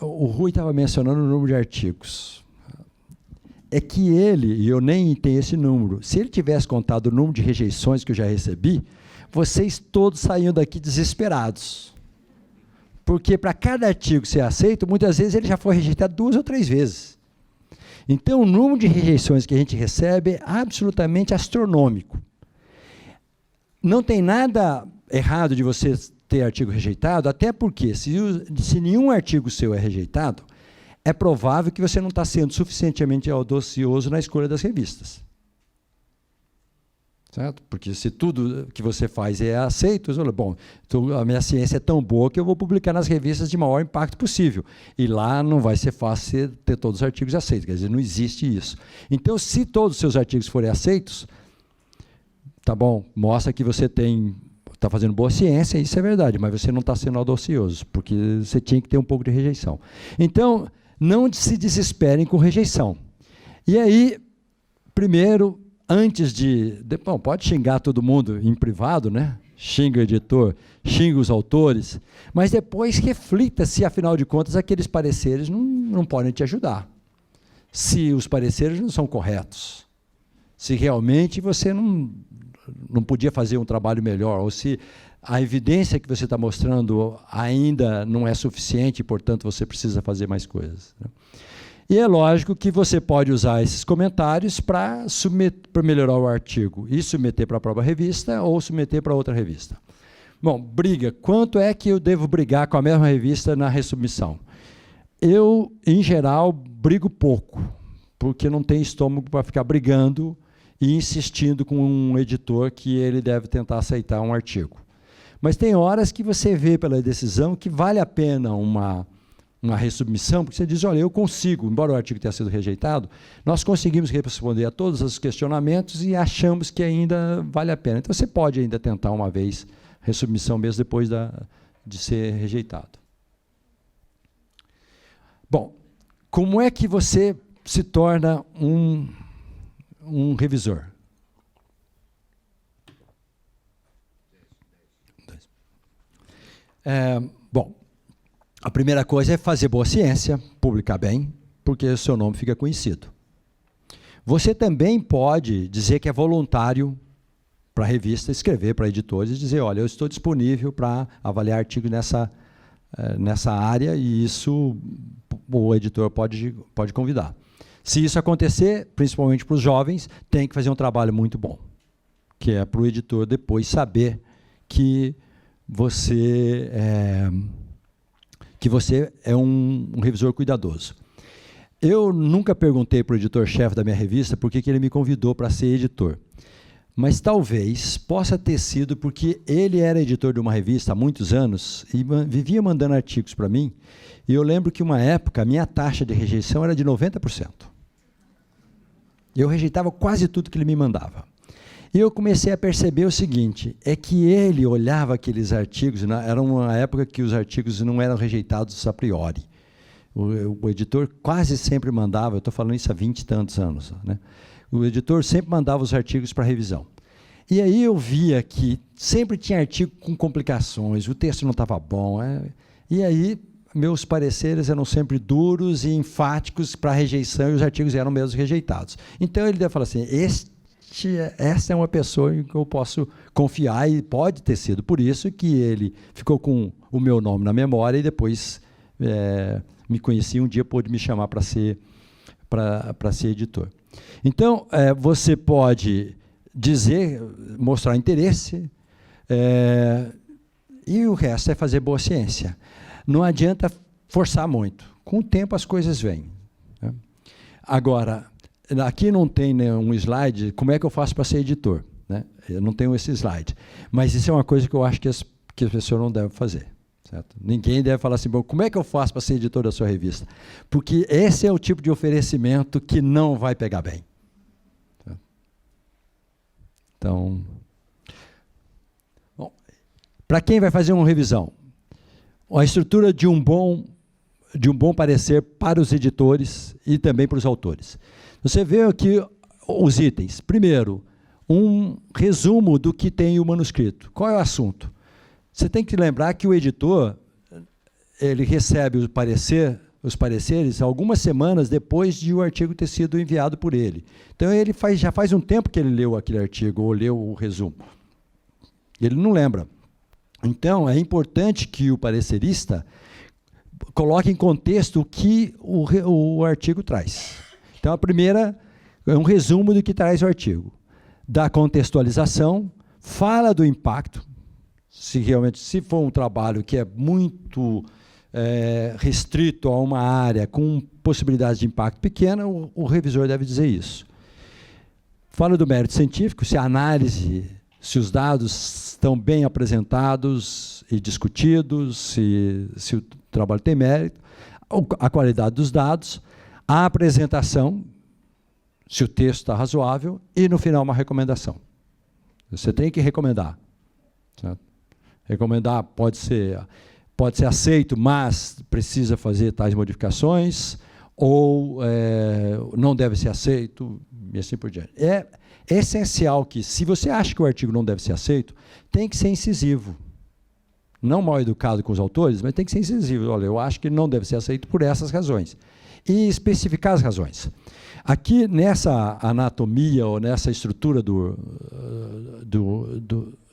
O Rui estava mencionando o número de artigos. É que ele, e eu nem tenho esse número, se ele tivesse contado o número de rejeições que eu já recebi, vocês todos saíam daqui desesperados. Porque para cada artigo ser aceito, muitas vezes ele já foi rejeitado 2 ou 3 vezes. Então, o número de rejeições que a gente recebe é absolutamente astronômico. Não tem nada errado de você ter artigo rejeitado, até porque, se nenhum artigo seu é rejeitado, é provável que você não está sendo suficientemente audacioso na escolha das revistas. Certo? Porque se tudo que você faz é aceito, você fala, bom, então a minha ciência é tão boa que eu vou publicar nas revistas de maior impacto possível. E lá não vai ser fácil ter todos os artigos aceitos, quer dizer, não existe isso. Então, se todos os seus artigos forem aceitos, tá bom, mostra que você está fazendo boa ciência, isso é verdade, mas você não está sendo audacioso, porque você tinha que ter um pouco de rejeição. Então, não se desesperem com rejeição. E aí, primeiro, antes bom, pode xingar todo mundo em privado, né? Xinga o editor, xinga os autores, mas depois reflita se, afinal de contas, aqueles pareceres não podem te ajudar. Se os pareceres não são corretos. Se realmente você não podia fazer um trabalho melhor, ou se a evidência que você está mostrando ainda não é suficiente, e, portanto, você precisa fazer mais coisas. Né? E é lógico que você pode usar esses comentários para melhorar o artigo e submeter para a própria revista ou submeter para outra revista. Bom, briga. Quanto é que eu devo brigar com a mesma revista na resubmissão? Eu, em geral, brigo pouco, porque não tenho estômago para ficar brigando e insistindo com um editor que ele deve tentar aceitar um artigo. Mas tem horas que você vê pela decisão que vale a pena uma resubmissão, porque você diz, olha, eu consigo, embora o artigo tenha sido rejeitado, nós conseguimos responder a todos os questionamentos e achamos que ainda vale a pena. Então, você pode ainda tentar uma vez resubmissão mesmo depois de ser rejeitado. Bom, como é que você se torna um revisor? Bom, a primeira coisa é fazer boa ciência, publicar bem, porque o seu nome fica conhecido. Você também pode dizer que é voluntário para a revista, escrever para editores e dizer, olha, eu estou disponível para avaliar artigos nessa área e isso o editor pode convidar. Se isso acontecer, principalmente para os jovens, tem que fazer um trabalho muito bom, que é para o editor depois saber que você é um revisor cuidadoso. Eu nunca perguntei para o editor-chefe da minha revista por que ele me convidou para ser editor. Mas talvez possa ter sido porque ele era editor de uma revista há muitos anos e vivia mandando artigos para mim. E eu lembro que, uma época, a minha taxa de rejeição era de 90%. Eu rejeitava quase tudo que ele me mandava. E eu comecei a perceber o seguinte, é que ele olhava aqueles artigos, era uma época que os artigos não eram rejeitados a priori. O editor quase sempre mandava, eu estou falando isso há 20 e tantos anos, né? O editor sempre mandava os artigos para revisão. E aí eu via que sempre tinha artigo com complicações, o texto não estava bom. E aí meus pareceres eram sempre duros e enfáticos para rejeição e os artigos eram mesmo rejeitados. Então ele deve falar assim, essa é uma pessoa em que eu posso confiar e pode ter sido por isso que ele ficou com o meu nome na memória e depois me conhecia, um dia pôde me chamar para ser editor. Então, você pode dizer, mostrar interesse, e o resto é fazer boa ciência. Não adianta forçar muito. Com o tempo as coisas vêm. Né? Agora, aqui não tem um slide, como é que eu faço para ser editor? Né? Eu não tenho esse slide. Mas isso é uma coisa que eu acho que as pessoas não devem fazer. Certo? Ninguém deve falar assim, bom, como é que eu faço para ser editor da sua revista? Porque esse é o tipo de oferecimento que não vai pegar bem. Certo? Então, para quem vai fazer uma revisão? A estrutura de um bom parecer para os editores e também para os autores. Você vê aqui os itens. Primeiro, um resumo do que tem o manuscrito. Qual é o assunto? Você tem que lembrar que o editor, ele recebe os pareceres algumas semanas depois de o artigo ter sido enviado por ele. Então, ele já faz um tempo que ele leu aquele artigo ou leu o resumo. Ele não lembra. Então, é importante que o parecerista coloque em contexto o que o artigo traz. Então, a primeira é um resumo do que traz o artigo. Da contextualização, fala do impacto, se for um trabalho que é muito restrito a uma área com possibilidades de impacto pequena, o revisor deve dizer isso. Fala do mérito científico, se a análise, se os dados estão bem apresentados e discutidos, se o trabalho tem mérito, a qualidade dos dados, a apresentação, se o texto está razoável, e, no final, uma recomendação. Você tem que recomendar. Certo? Recomendar pode ser aceito, mas precisa fazer tais modificações, ou não deve ser aceito, e assim por diante. É essencial que, se você acha que o artigo não deve ser aceito, tem que ser incisivo. Não mal educado com os autores, mas tem que ser incisivo. Olha, eu acho que não deve ser aceito por essas razões. E especificar as razões. Aqui, nessa anatomia, ou nessa estrutura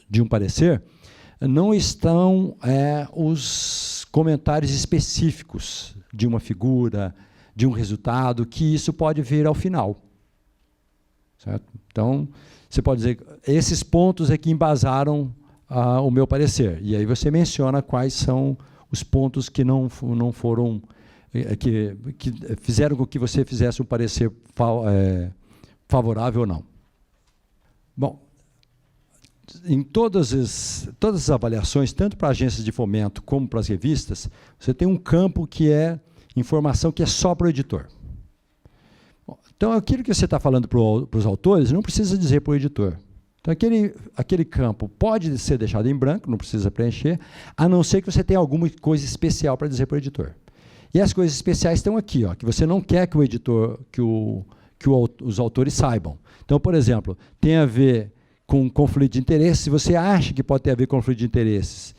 de um parecer, não estão os comentários específicos de uma figura, de um resultado, que isso pode vir ao final. Certo? Então, você pode dizer, esses pontos é que embasaram o meu parecer. E aí você menciona quais são os pontos que não foram, que fizeram com que você fizesse um parecer favorável ou não. Bom, em todas as avaliações, tanto para agências de fomento como para as revistas, você tem um campo que é informação que é só para o editor. Então, aquilo que você está falando para os autores, não precisa dizer para o editor. Então, aquele campo pode ser deixado em branco, não precisa preencher, a não ser que você tenha alguma coisa especial para dizer para o editor. E as coisas especiais estão aqui, que você não quer que o editor, os autores saibam. Então, por exemplo, tem a ver com conflito de interesses. Se você acha que pode ter a ver com conflito de interesses,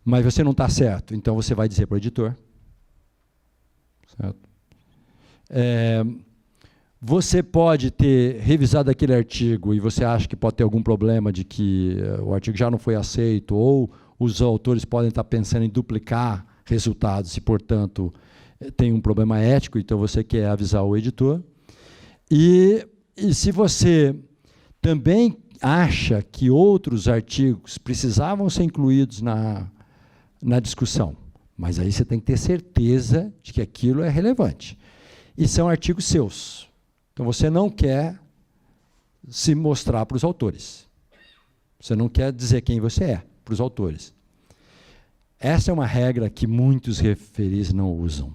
mas você não está certo, então você vai dizer para o editor. Certo? Você pode ter revisado aquele artigo e você acha que pode ter algum problema de que o artigo já não foi aceito, ou os autores podem estar pensando em duplicar resultados e, portanto, tem um problema ético, então você quer avisar o editor. E se você também acha que outros artigos precisavam ser incluídos na discussão, mas aí você tem que ter certeza de que aquilo é relevante. E são artigos seus. Então, você não quer se mostrar para os autores. Você não quer dizer quem você é para os autores. Essa é uma regra que muitos referis não usam.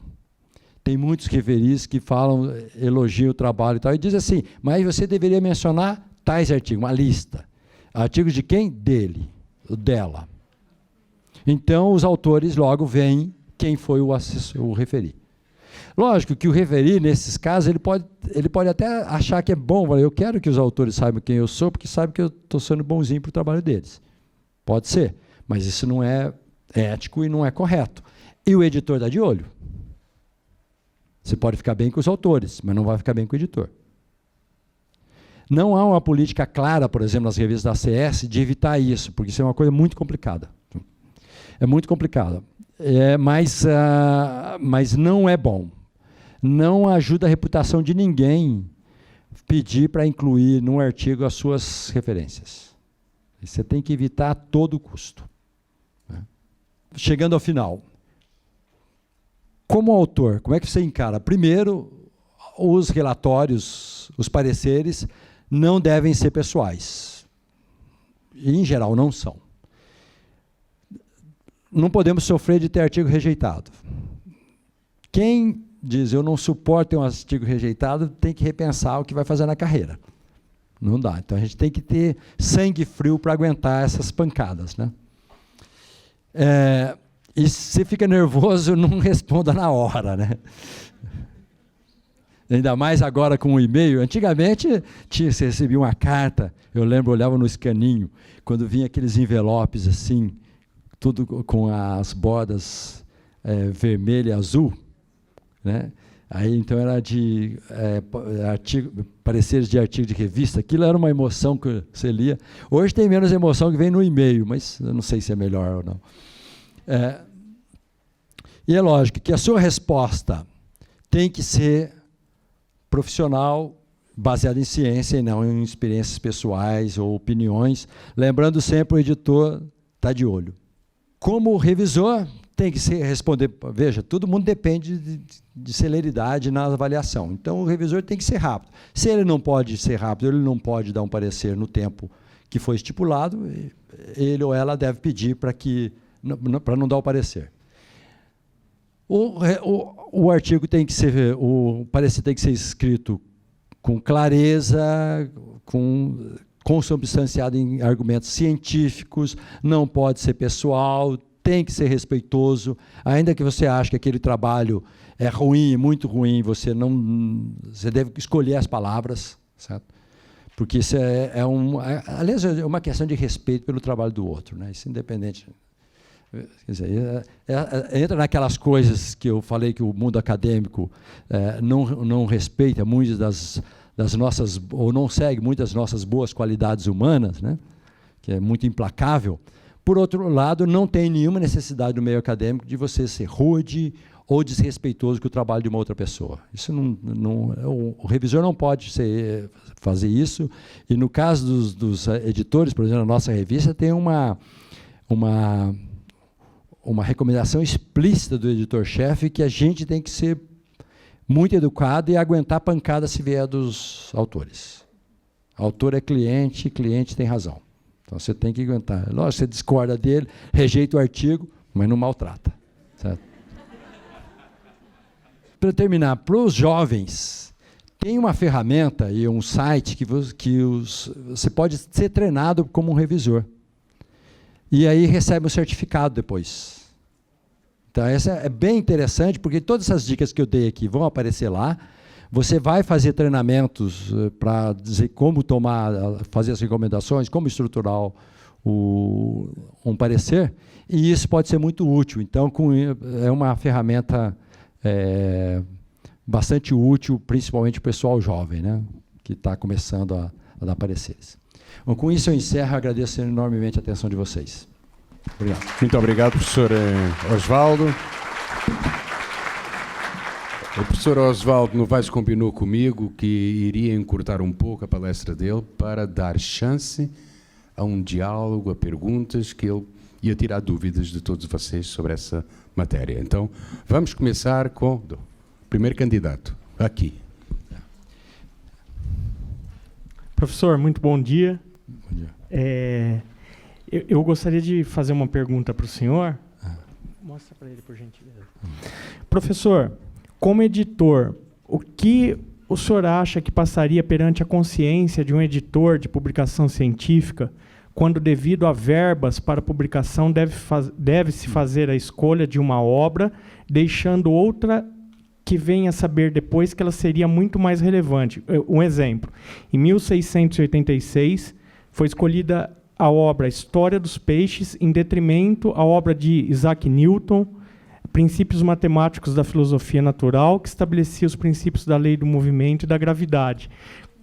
Tem muitos referis que falam, elogiam o trabalho e tal, e dizem assim, mas você deveria mencionar tais artigos, uma lista. Artigos de quem? Dele, dela. Então, os autores logo veem quem foi o referi. Lógico que o referi, nesses casos, ele pode até achar que é bom, eu quero que os autores saibam quem eu sou, porque sabem que eu estou sendo bonzinho para o trabalho deles. Pode ser, mas isso não é ético e não é correto. E o editor está de olho. Você pode ficar bem com os autores, mas não vai ficar bem com o editor. Não há uma política clara, por exemplo, nas revistas da ACS, de evitar isso, porque isso é uma coisa muito complicada. É muito complicada. Mas não é bom. Não ajuda a reputação de ninguém pedir para incluir num artigo as suas referências. Você tem que evitar a todo custo. Chegando ao final. Como autor, como é que você encara? Primeiro, os relatórios, os pareceres, não devem ser pessoais. E, em geral, não são. Não podemos sofrer de ter artigo rejeitado. Quem diz, eu não suporto ter um artigo rejeitado, tem que repensar o que vai fazer na carreira. Não dá. Então, a gente tem que ter sangue frio para aguentar essas pancadas. Né? E se fica nervoso, não responda na hora. Né? Ainda mais agora com o e-mail. Antigamente, você recebia uma carta, eu lembro, eu olhava no escaninho, quando vinha aqueles envelopes assim, tudo com as bordas vermelha e azul, né? Aí, então, era de pareceres de artigo de revista. Aquilo era uma emoção que você lia. Hoje tem menos emoção que vem no e-mail, mas eu não sei se é melhor ou não. E é lógico que a sua resposta tem que ser profissional, baseada em ciência e não em experiências pessoais ou opiniões. Lembrando sempre, o editor está de olho. Como revisor, tem que responder. Veja, todo mundo depende de celeridade na avaliação. Então, o revisor tem que ser rápido. Se ele não pode ser rápido, ele não pode dar um parecer no tempo que foi estipulado, ele ou ela deve pedir para não dar o parecer. O artigo tem que ser, o parecer tem que ser escrito com clareza, consubstanciado em argumentos científicos, não pode ser pessoal, tem que ser respeitoso, ainda que você ache que aquele trabalho é ruim, muito ruim, você deve escolher as palavras, certo? Porque isso aliás, é uma questão de respeito pelo trabalho do outro, né? Isso independente. Quer dizer, entra naquelas coisas que eu falei que o mundo acadêmico não respeita muitas das nossas, ou não segue muitas das nossas boas qualidades humanas, né? Que é muito implacável. Por outro lado, não tem nenhuma necessidade no meio acadêmico de você ser rude ou desrespeitoso com o trabalho de uma outra pessoa. Isso o revisor não pode fazer isso. E no caso dos editores, por exemplo, a nossa revista tem uma recomendação explícita do editor-chefe que a gente tem que ser muito educado e aguentar pancada se vier dos autores. Autor é cliente, cliente tem razão. Então, você tem que aguentar. Lógico, você discorda dele, rejeita o artigo, mas não maltrata. Certo? Para terminar, para os jovens, tem uma ferramenta e um site que você pode ser treinado como um revisor. E aí recebe um certificado depois. Então, essa é bem interessante, porque todas essas dicas que eu dei aqui vão aparecer lá. Você vai fazer treinamentos para dizer como fazer as recomendações, como estruturar um parecer, e isso pode ser muito útil. Então, é uma ferramenta bastante útil, principalmente para o pessoal jovem, né, que está começando a dar pareceres. Bom, com isso eu encerro, agradeço enormemente a atenção de vocês. Obrigado. Muito obrigado, professor Osvaldo. O professor Osvaldo Novaes combinou comigo que iria encurtar um pouco a palestra dele para dar chance a um diálogo, a perguntas, que ele ia tirar dúvidas de todos vocês sobre essa matéria. Então, vamos começar com o primeiro candidato, aqui. Professor, muito bom dia. Bom dia. Eu gostaria de fazer uma pergunta para o senhor. Mostra para ele, por gentileza. Professor, como editor, o que o senhor acha que passaria perante a consciência de um editor de publicação científica quando, devido a verbas para publicação, deve-se fazer a escolha de uma obra, deixando outra que venha a saber depois que ela seria muito mais relevante? Um exemplo, em 1686 foi escolhida a obra História dos Peixes em detrimento à obra de Isaac Newton, Princípios Matemáticos da Filosofia Natural, que estabelecia os princípios da lei do movimento e da gravidade.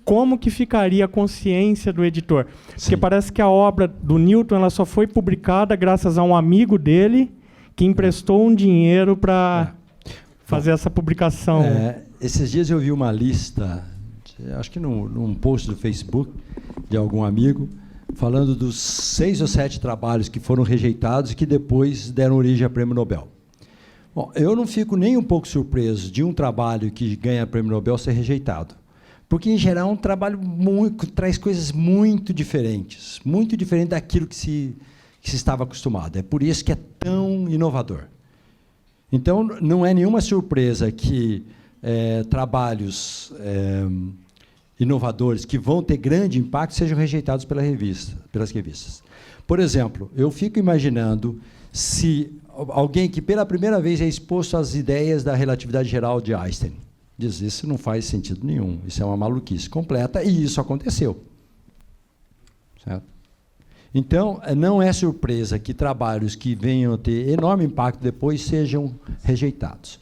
Como que ficaria a consciência do editor? Sim. Porque parece que a obra do Newton ela só foi publicada graças a um amigo dele que emprestou um dinheiro para fazer essa publicação. Esses dias eu vi uma lista, acho que num post do Facebook de algum amigo, falando dos 6 ou 7 trabalhos que foram rejeitados e que depois deram origem a prêmio Nobel. Bom, eu não fico nem um pouco surpreso de um trabalho que ganha prêmio Nobel ser rejeitado, porque, em geral, é um trabalho que traz coisas muito diferente daquilo que se estava acostumado. É por isso que é tão inovador. Então, não é nenhuma surpresa que trabalhos inovadores que vão ter grande impacto sejam rejeitados pelas revistas. Por exemplo, eu fico imaginando se alguém que pela primeira vez é exposto às ideias da relatividade geral de Einstein, Diz, isso não faz sentido nenhum, isso é uma maluquice completa, e isso aconteceu. Certo? Então, não é surpresa que trabalhos que venham a ter enorme impacto depois sejam rejeitados.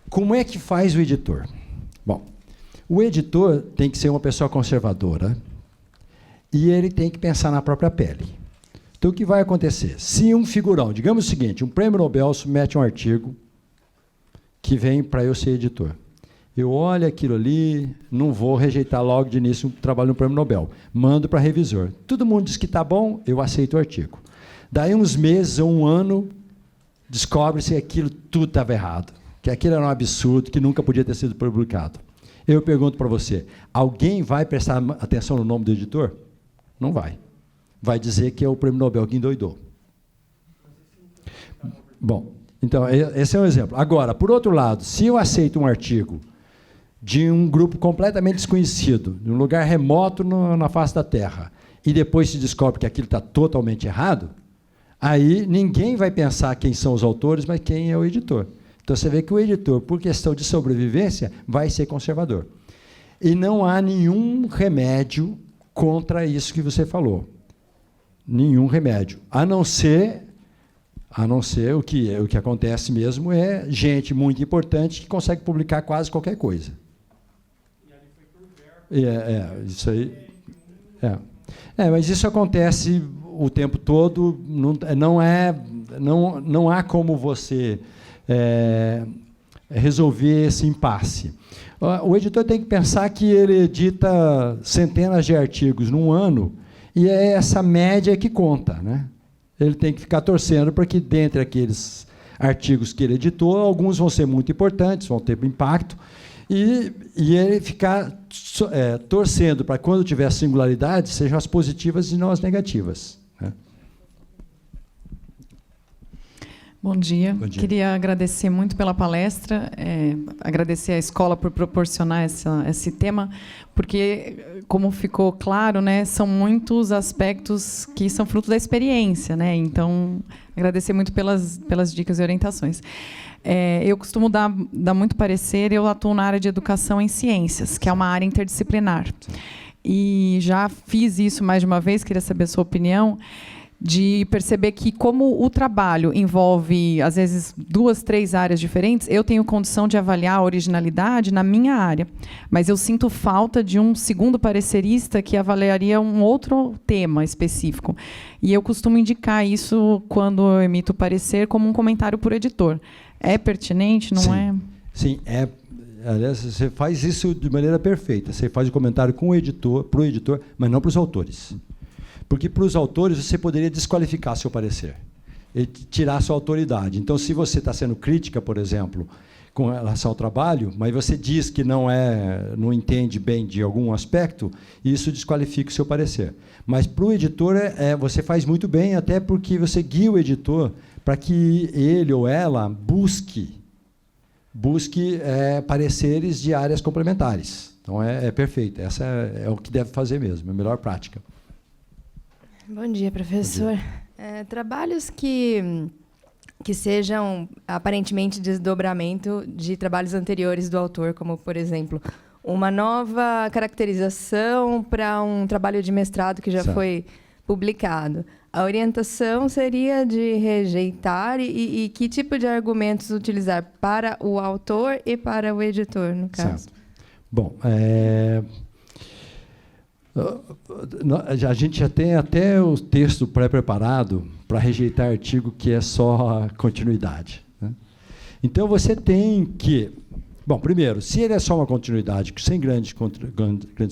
Como é que faz o editor? Bom, o editor tem que ser uma pessoa conservadora e ele tem que pensar na própria pele. Então, o que vai acontecer? Se um figurão, digamos o seguinte, um prêmio Nobel submete um artigo que vem para eu ser editor. Eu olho aquilo ali, não vou rejeitar logo de início um trabalho no prêmio Nobel. Mando para revisor. Todo mundo diz que está bom, eu aceito o artigo. Daí uns meses ou um ano, descobre-se que aquilo tudo estava errado, que aquilo era um absurdo, que nunca podia ter sido publicado. Eu pergunto para você, alguém vai prestar atenção no nome do editor? Não vai. Vai dizer que é o prêmio Nobel que endoidou. Bom, então, esse é um exemplo. Agora, por outro lado, se eu aceito um artigo de um grupo completamente desconhecido, de um lugar remoto na face da Terra, e depois se descobre que aquilo está totalmente errado, aí ninguém vai pensar quem são os autores, mas quem é o editor. Então, você vê que o editor, por questão de sobrevivência, vai ser conservador. E não há nenhum remédio contra isso que você falou. Nenhum remédio. A não ser o que acontece mesmo é gente muito importante que consegue publicar quase qualquer coisa. Isso aí. Mas isso acontece o tempo todo, não há como você resolver esse impasse. O editor tem que pensar que ele edita centenas de artigos num ano e é essa média que conta, né? Ele tem que ficar torcendo para que, dentre aqueles artigos que ele editou, alguns vão ser muito importantes, vão ter impacto, e ele ficar torcendo para, quando tiver singularidade, sejam as positivas e não as negativas. Né? Bom dia. Bom dia. Queria agradecer muito pela palestra, agradecer à escola por proporcionar esse tema, porque, como ficou claro, né, são muitos aspectos que são fruto da experiência, né? Então, agradecer muito pelas dicas e orientações. Eu costumo dar muito parecer, eu atuo na área de educação em ciências, que é uma área interdisciplinar. E já fiz isso mais de uma vez, queria saber a sua opinião, de perceber que, como o trabalho envolve, às vezes, 2, 3 áreas diferentes, eu tenho condição de avaliar a originalidade na minha área, mas eu sinto falta de um segundo parecerista que avaliaria um outro tema específico. E eu costumo indicar isso, quando eu emito o parecer, como um comentário por editor. É pertinente, não é? Sim, é. Aliás, você faz isso de maneira perfeita. Você faz o comentário com o editor, para o editor, mas não para os autores. Porque, para os autores, você poderia desqualificar seu parecer e tirar sua autoridade. Então, se você está sendo crítica, por exemplo, com relação ao trabalho, mas você diz que não entende bem de algum aspecto, isso desqualifica o seu parecer. Mas, para o editor, você faz muito bem, até porque você guia o editor para que ele ou ela busque pareceres de áreas complementares. Então, é perfeito. Essa é o que deve fazer mesmo, é a melhor prática. Bom dia, professor. Bom dia. Trabalhos que sejam aparentemente desdobramento de trabalhos anteriores do autor, como, por exemplo, uma nova caracterização para um trabalho de mestrado que já foi publicado. A orientação seria de rejeitar e que tipo de argumentos utilizar para o autor e para o editor, no caso? Certo. Bom, a gente já tem até o texto pré-preparado para rejeitar artigo que é só continuidade. Né? Então, você tem que... Bom, primeiro, se ele é só uma continuidade sem grandes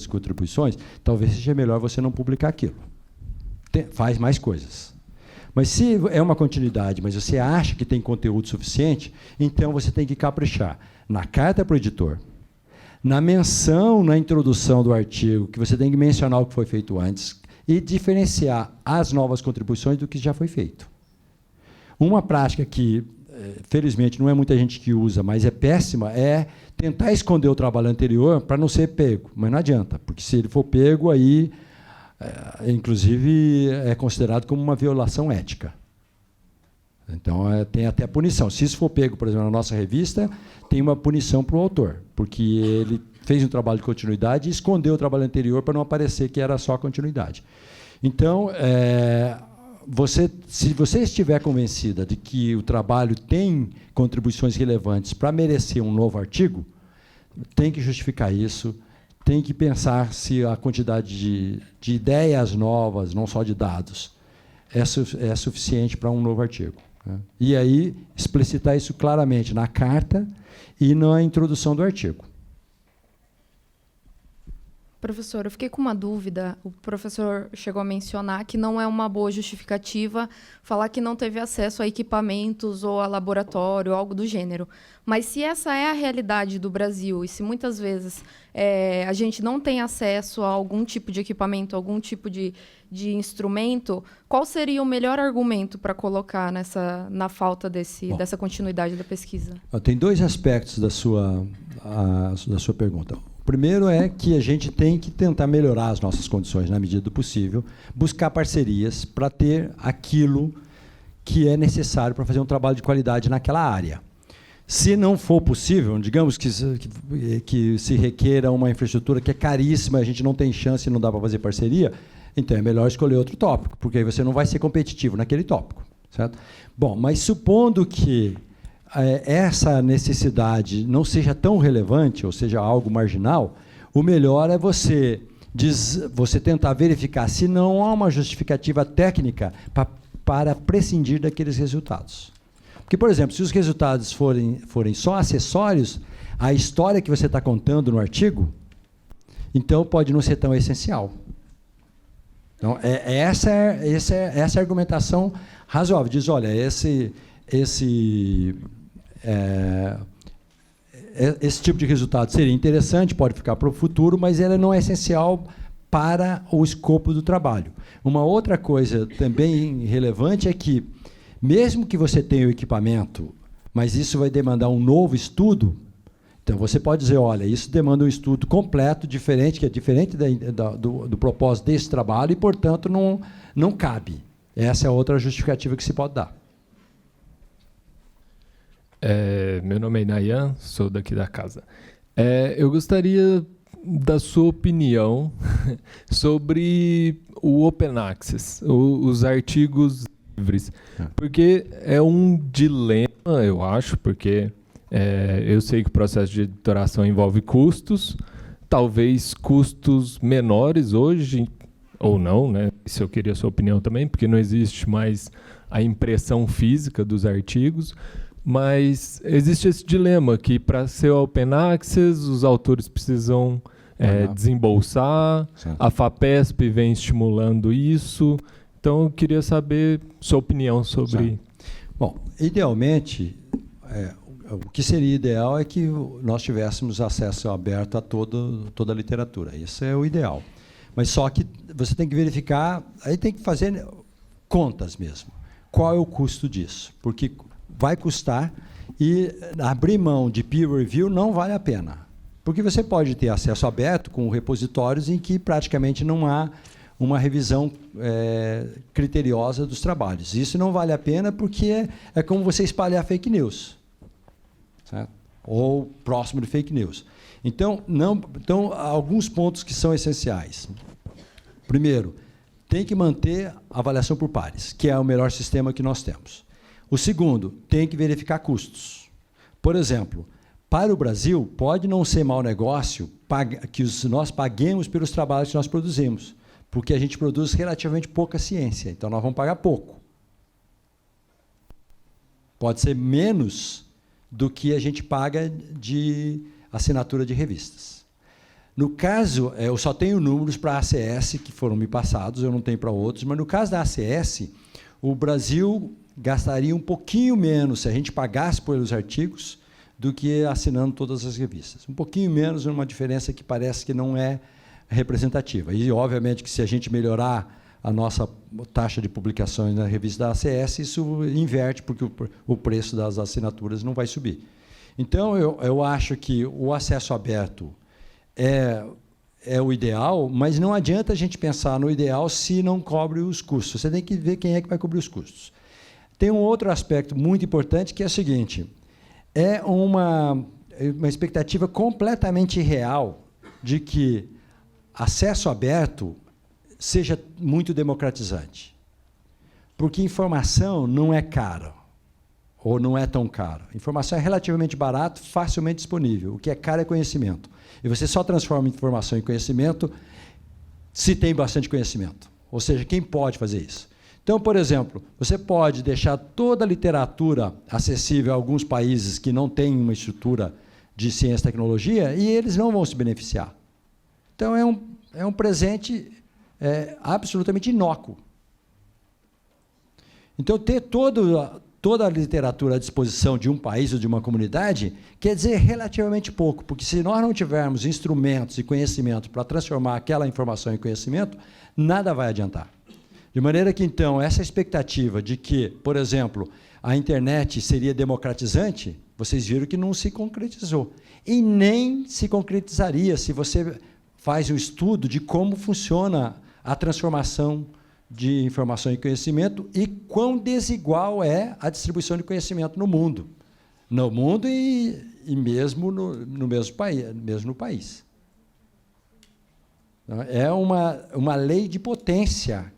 contribuições, talvez seja melhor você não publicar aquilo. Faz mais coisas. Mas se é uma continuidade, mas você acha que tem conteúdo suficiente, então você tem que caprichar na carta para o editor, na menção, na introdução do artigo, que você tem que mencionar o que foi feito antes e diferenciar as novas contribuições do que já foi feito. Uma prática que, felizmente, não é muita gente que usa, mas é péssima, é tentar esconder o trabalho anterior para não ser pego. Mas não adianta, porque se ele for pego, aí, inclusive, é considerado como uma violação ética. Então, tem até punição. Se isso for pego, por exemplo, na nossa revista, tem uma punição para o autor, porque ele fez um trabalho de continuidade e escondeu o trabalho anterior para não aparecer que era só continuidade. Então, se você estiver convencida de que o trabalho tem contribuições relevantes para merecer um novo artigo, tem que justificar isso, tem que pensar se a quantidade de ideias novas, não só de dados, é suficiente para um novo artigo. Né? E aí, explicitar isso claramente na carta e na introdução do artigo. Professor, eu fiquei com uma dúvida. O professor chegou a mencionar que não é uma boa justificativa falar que não teve acesso a equipamentos ou a laboratório, algo do gênero. Mas se essa é a realidade do Brasil e se muitas vezes a gente não tem acesso a algum tipo de equipamento, algum tipo de instrumento, qual seria o melhor argumento para colocar na falta dessa continuidade da pesquisa? Tem dois aspectos da sua pergunta. O primeiro é que a gente tem que tentar melhorar as nossas condições na medida do possível, buscar parcerias para ter aquilo que é necessário para fazer um trabalho de qualidade naquela área. Se não for possível, digamos que se requeira uma infraestrutura que é caríssima, a gente não tem chance e não dá para fazer parceria, então é melhor escolher outro tópico, porque aí você não vai ser competitivo naquele tópico. Certo? Bom, mas supondo que essa necessidade não seja tão relevante, ou seja, algo marginal, o melhor é você tentar verificar se não há uma justificativa técnica para prescindir daqueles resultados. Porque, por exemplo, se os resultados forem só acessórios à história que você está contando no artigo, então pode não ser tão essencial. Então, essa é a argumentação razoável. Diz, olha, esse tipo de resultado seria interessante, pode ficar para o futuro, mas ele não é essencial para o escopo do trabalho. Uma outra coisa também relevante é que, mesmo que você tenha o equipamento, mas isso vai demandar um novo estudo, então você pode dizer, olha, isso demanda um estudo completo, diferente, que é diferente do propósito desse trabalho e, portanto, não cabe. Essa é outra justificativa que se pode dar. Meu nome é Nayan, sou daqui da casa. Eu gostaria da sua opinião sobre o Open Access, os artigos livres, porque é um dilema, eu acho, porque eu sei que o processo de editoração envolve custos, talvez custos menores hoje, ou não, né? Isso eu queria a sua opinião também, porque não existe mais a impressão física dos artigos, mas existe esse dilema que, para ser Open Access, os autores precisam desembolsar, certo. A FAPESP vem estimulando isso, então eu queria saber sua opinião sobre... Certo. Bom, idealmente, o que seria ideal é que nós tivéssemos acesso aberto a toda a literatura, isso é o ideal. Mas só que você tem que verificar, aí tem que fazer contas mesmo. Qual é o custo disso? Porque vai custar e abrir mão de peer review não vale a pena. Porque você pode ter acesso aberto com repositórios em que praticamente não há uma revisão criteriosa dos trabalhos. Isso não vale a pena porque é como você espalhar fake news, certo? Ou próximo de fake news. Então, há alguns pontos que são essenciais. Primeiro, tem que manter a avaliação por pares, que é o melhor sistema que nós temos. O segundo, tem que verificar custos. Por exemplo, para o Brasil, pode não ser mau negócio que nós paguemos pelos trabalhos que nós produzimos, porque a gente produz relativamente pouca ciência, então nós vamos pagar pouco. Pode ser menos do que a gente paga de assinatura de revistas. No caso, eu só tenho números para a ACS, que foram me passados, eu não tenho para outros, mas no caso da ACS, o Brasil gastaria um pouquinho menos se a gente pagasse pelos artigos do que assinando todas as revistas. Um pouquinho menos, uma diferença que parece que não é representativa. E, obviamente, que se a gente melhorar a nossa taxa de publicações na revista da ACS, isso inverte, porque o preço das assinaturas não vai subir. Então, eu acho que o acesso aberto é o ideal, mas não adianta a gente pensar no ideal se não cobre os custos. Você tem que ver quem é que vai cobrir os custos. Tem um outro aspecto muito importante, que é o seguinte: é uma expectativa completamente irreal de que acesso aberto seja muito democratizante. Porque informação não é cara, ou não é tão caro. Informação é relativamente barato, facilmente disponível. O que é caro é conhecimento. E você só transforma informação em conhecimento se tem bastante conhecimento. Ou seja, quem pode fazer isso? Então, por exemplo, você pode deixar toda a literatura acessível a alguns países que não têm uma estrutura de ciência e tecnologia, e eles não vão se beneficiar. Então, é um presente absolutamente inócuo. Então, ter toda a literatura à disposição de um país ou de uma comunidade quer dizer relativamente pouco, porque se nós não tivermos instrumentos e conhecimento para transformar aquela informação em conhecimento, nada vai adiantar. De maneira que, então, essa expectativa de que, por exemplo, a internet seria democratizante, vocês viram que não se concretizou. E nem se concretizaria se você faz o estudo de como funciona a transformação de informação em conhecimento e quão desigual é a distribuição de conhecimento no mundo. No mundo e mesmo no mesmo país. É uma lei de potência.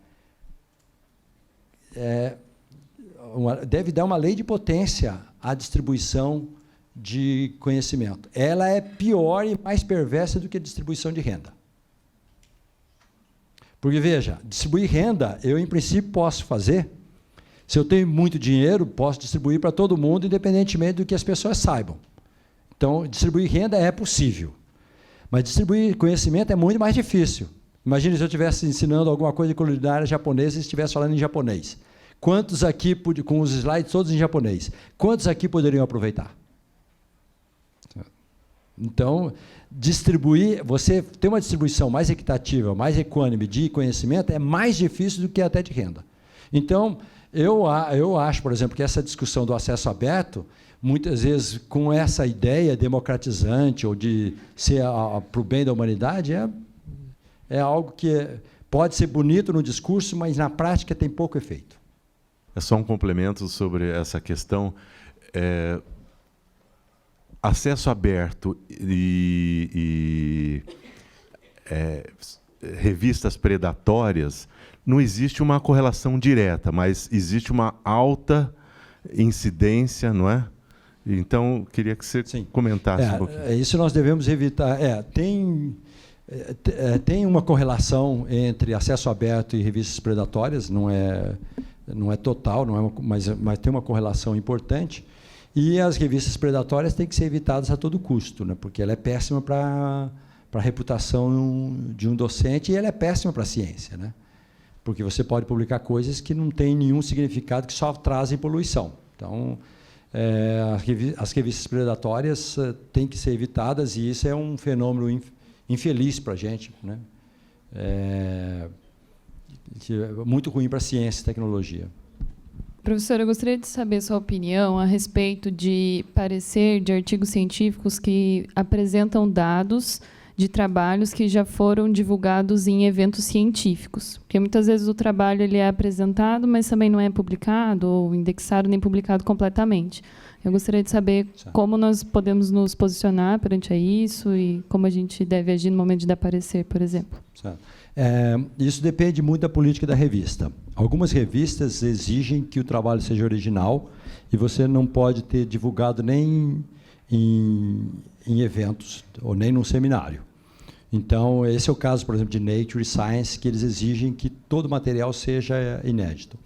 Deve dar uma lei de potência à distribuição de conhecimento. Ela é pior e mais perversa do que a distribuição de renda. Porque, veja, distribuir renda, eu, em princípio, posso fazer. Se eu tenho muito dinheiro, posso distribuir para todo mundo, independentemente do que as pessoas saibam. Então, distribuir renda é possível. Mas distribuir conhecimento é muito mais difícil. Imagine se eu estivesse ensinando alguma coisa de culinária japonesa e estivesse falando em japonês. Quantos aqui, com os slides todos em japonês, quantos aqui poderiam aproveitar? Então, você ter uma distribuição mais equitativa, mais equânime de conhecimento é mais difícil do que até de renda. Então, eu acho, por exemplo, que essa discussão do acesso aberto, muitas vezes com essa ideia democratizante ou de ser para o bem da humanidade, é algo que pode ser bonito no discurso, mas na prática tem pouco efeito. É só um complemento sobre essa questão. Acesso aberto e revistas predatórias, não existe uma correlação direta, mas existe uma alta incidência, não é? Então, queria que você comentasse um pouquinho. Isso nós devemos evitar. Tem uma correlação entre acesso aberto e revistas predatórias, não é total, mas tem uma correlação importante. E as revistas predatórias têm que ser evitadas a todo custo, né? Porque ela é péssima para a reputação de um docente e ela é péssima para a ciência, né? Porque você pode publicar coisas que não têm nenhum significado, que só trazem poluição. Então, as revistas predatórias têm que ser evitadas, e isso é um fenômeno infeliz para a gente, né? Muito ruim para a ciência e tecnologia. Professor, eu gostaria de saber sua opinião a respeito de parecer de artigos científicos que apresentam dados de trabalhos que já foram divulgados em eventos científicos. Porque muitas vezes o trabalho ele é apresentado, mas também não é publicado, ou indexado, nem publicado completamente. Eu gostaria de saber como nós podemos nos posicionar perante a isso e como a gente deve agir no momento de dar parecer, por exemplo. Isso depende muito da política da revista. Algumas revistas exigem que o trabalho seja original e você não pode ter divulgado nem em eventos ou nem num seminário. Então, esse é o caso, por exemplo, de Nature e Science, que eles exigem que todo material seja inédito.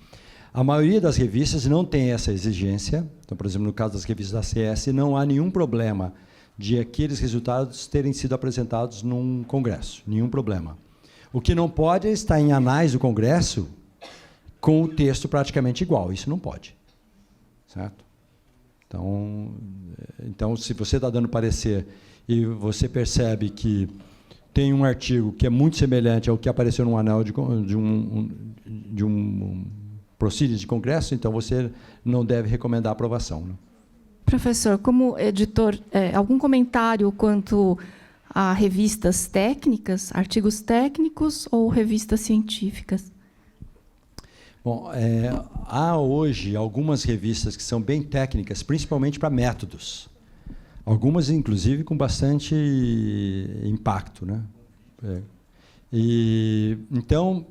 A maioria das revistas não tem essa exigência. Então, por exemplo, no caso das revistas da CS, não há nenhum problema de aqueles resultados terem sido apresentados num congresso. Nenhum problema. O que não pode é estar em anais do congresso com o texto praticamente igual. Isso não pode. Certo? Então se você está dando parecer e você percebe que tem um artigo que é muito semelhante ao que apareceu num anel de um proceedings de congresso, então você não deve recomendar a aprovação. Né? Professor, como editor, algum comentário quanto a revistas técnicas, artigos técnicos ou revistas científicas? Bom, há hoje algumas revistas que são bem técnicas, principalmente para métodos. Algumas, inclusive, com bastante impacto, né? Então,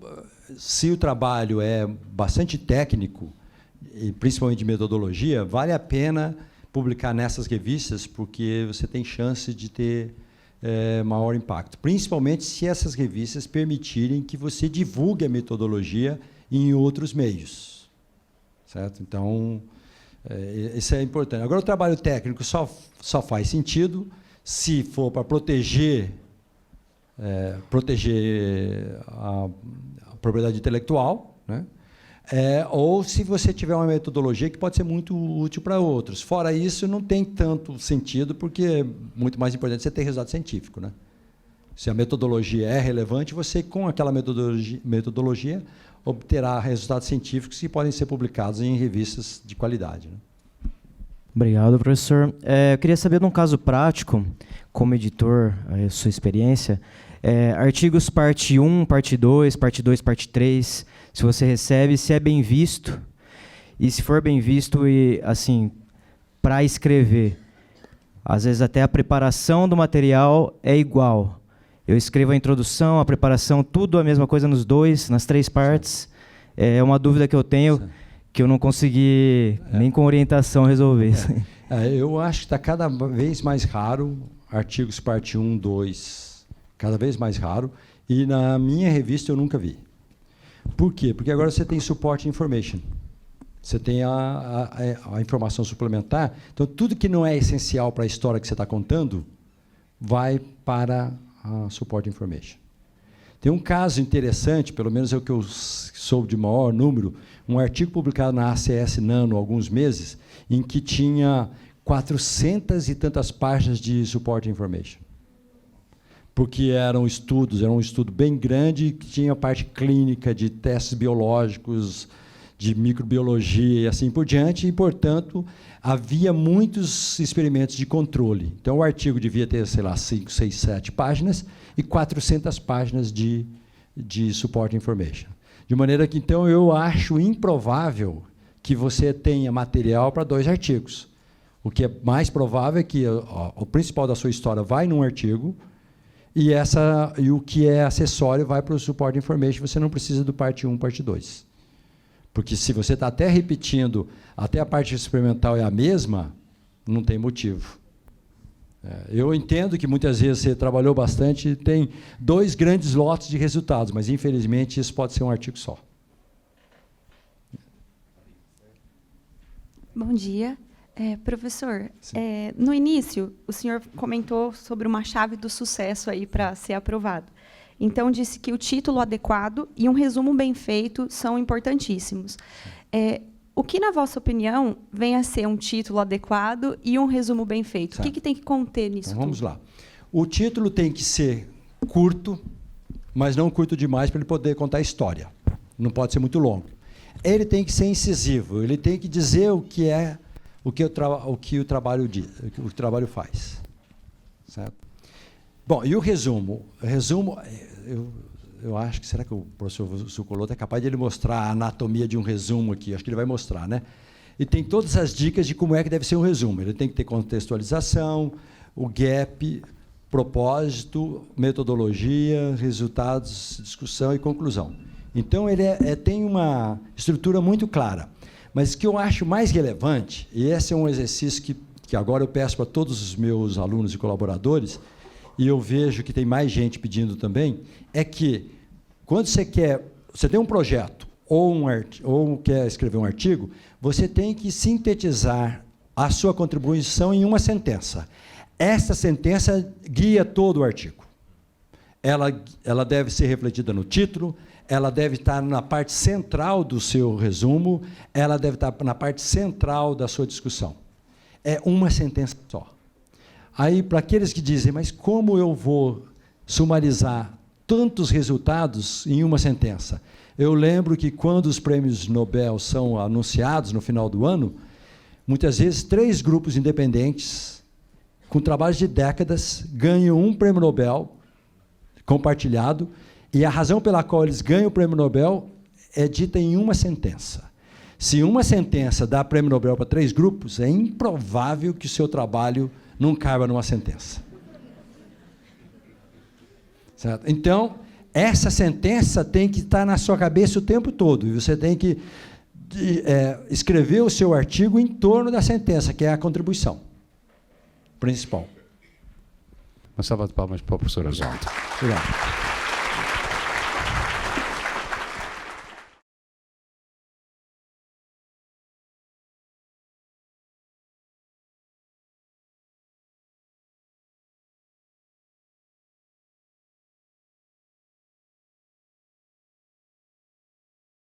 se o trabalho é bastante técnico, e principalmente de metodologia, vale a pena publicar nessas revistas, porque você tem chance de ter maior impacto. Principalmente se essas revistas permitirem que você divulgue a metodologia em outros meios. Certo? Então, isso é importante. Agora, o trabalho técnico só faz sentido se for para proteger a propriedade intelectual, né? Ou se você tiver uma metodologia que pode ser muito útil para outros. Fora isso, não tem tanto sentido, porque é muito mais importante você ter resultado científico, né? Se a metodologia é relevante, você, com aquela metodologia obterá resultados científicos que podem ser publicados em revistas de qualidade, né? Obrigado, professor. Eu queria saber, num caso prático, como editor, a sua experiência, artigos parte 1, parte 2, parte 2, parte 3, se você recebe, se é bem visto, e se for bem visto, e assim, para escrever, às vezes até a preparação do material é igual. Eu escrevo a introdução, a preparação, tudo a mesma coisa nas 3 partes. É uma dúvida que eu tenho, que eu não consegui nem com orientação resolver. Eu acho que está cada vez mais raro artigos parte 1, 2, cada vez mais raro, e na minha revista eu nunca vi. Por quê? Porque agora você tem support information. Você tem a informação suplementar. Então, tudo que não é essencial para a história que você está contando vai para a support information. Tem um caso interessante, pelo menos é o que eu soube de maior número, um artigo publicado na ACS Nano há alguns meses, em que tinha 400 e tantas páginas de support information. Porque era um estudo bem grande, que tinha parte clínica de testes biológicos, de microbiologia e assim por diante, e, portanto, havia muitos experimentos de controle. Então, o artigo devia ter, sei lá, 5, 6, 7 páginas e 400 páginas de support information. De maneira que, então, eu acho improvável que você tenha material para 2 artigos. O que é mais provável é que o principal da sua história vai num artigo, e o que é acessório vai para o support information, você não precisa do parte 1, parte 2. Porque se você está até repetindo, até a parte experimental é a mesma, não tem motivo. Eu entendo que muitas vezes você trabalhou bastante e tem 2 grandes lotes de resultados, mas, infelizmente, isso pode ser um artigo só. Bom dia. Professor, no início, o senhor comentou sobre uma chave do sucesso aí para ser aprovado. Então, disse que o título adequado e um resumo bem feito são importantíssimos. O que, na vossa opinião, vem a ser um título adequado e um resumo bem feito? Certo. O que tem que conter nisso então, vamos lá. O título tem que ser curto, mas não curto demais para ele poder contar a história. Não pode ser muito longo. Ele tem que ser incisivo, ele tem que dizer o que o trabalho faz. Certo? Bom, e o resumo? O resumo, eu acho que, será que o professor Zuccolotto é capaz de ele mostrar a anatomia de um resumo aqui? Acho que ele vai mostrar, né? E tem todas as dicas de como é que deve ser um resumo. Ele tem que ter contextualização, o gap, propósito, metodologia, resultados, discussão e conclusão. Então, ele tem uma estrutura muito clara. Mas o que eu acho mais relevante, e esse é um exercício que agora eu peço para todos os meus alunos e colaboradores, e eu vejo que tem mais gente pedindo também, é que, quando você tem um projeto ou quer escrever um artigo, você tem que sintetizar a sua contribuição em uma sentença. Essa sentença guia todo o artigo. Ela deve ser refletida no título, ela deve estar na parte central do seu resumo, ela deve estar na parte central da sua discussão. É uma sentença só. Aí, para aqueles que dizem, mas como eu vou sumarizar tantos resultados em uma sentença? Eu lembro que, quando os prêmios Nobel são anunciados no final do ano, muitas vezes 3 grupos independentes, com trabalhos de décadas, ganham um prêmio Nobel compartilhado, e a razão pela qual eles ganham o prêmio Nobel é dita em uma sentença. Se uma sentença dá prêmio Nobel para 3 grupos, é improvável que o seu trabalho não caiba numa sentença. Certo? Então, essa sentença tem que estar na sua cabeça o tempo todo, e você tem que escrever o seu artigo em torno da sentença, que é a contribuição principal. Uma salva de palmas para o professor Oswaldo. Obrigado.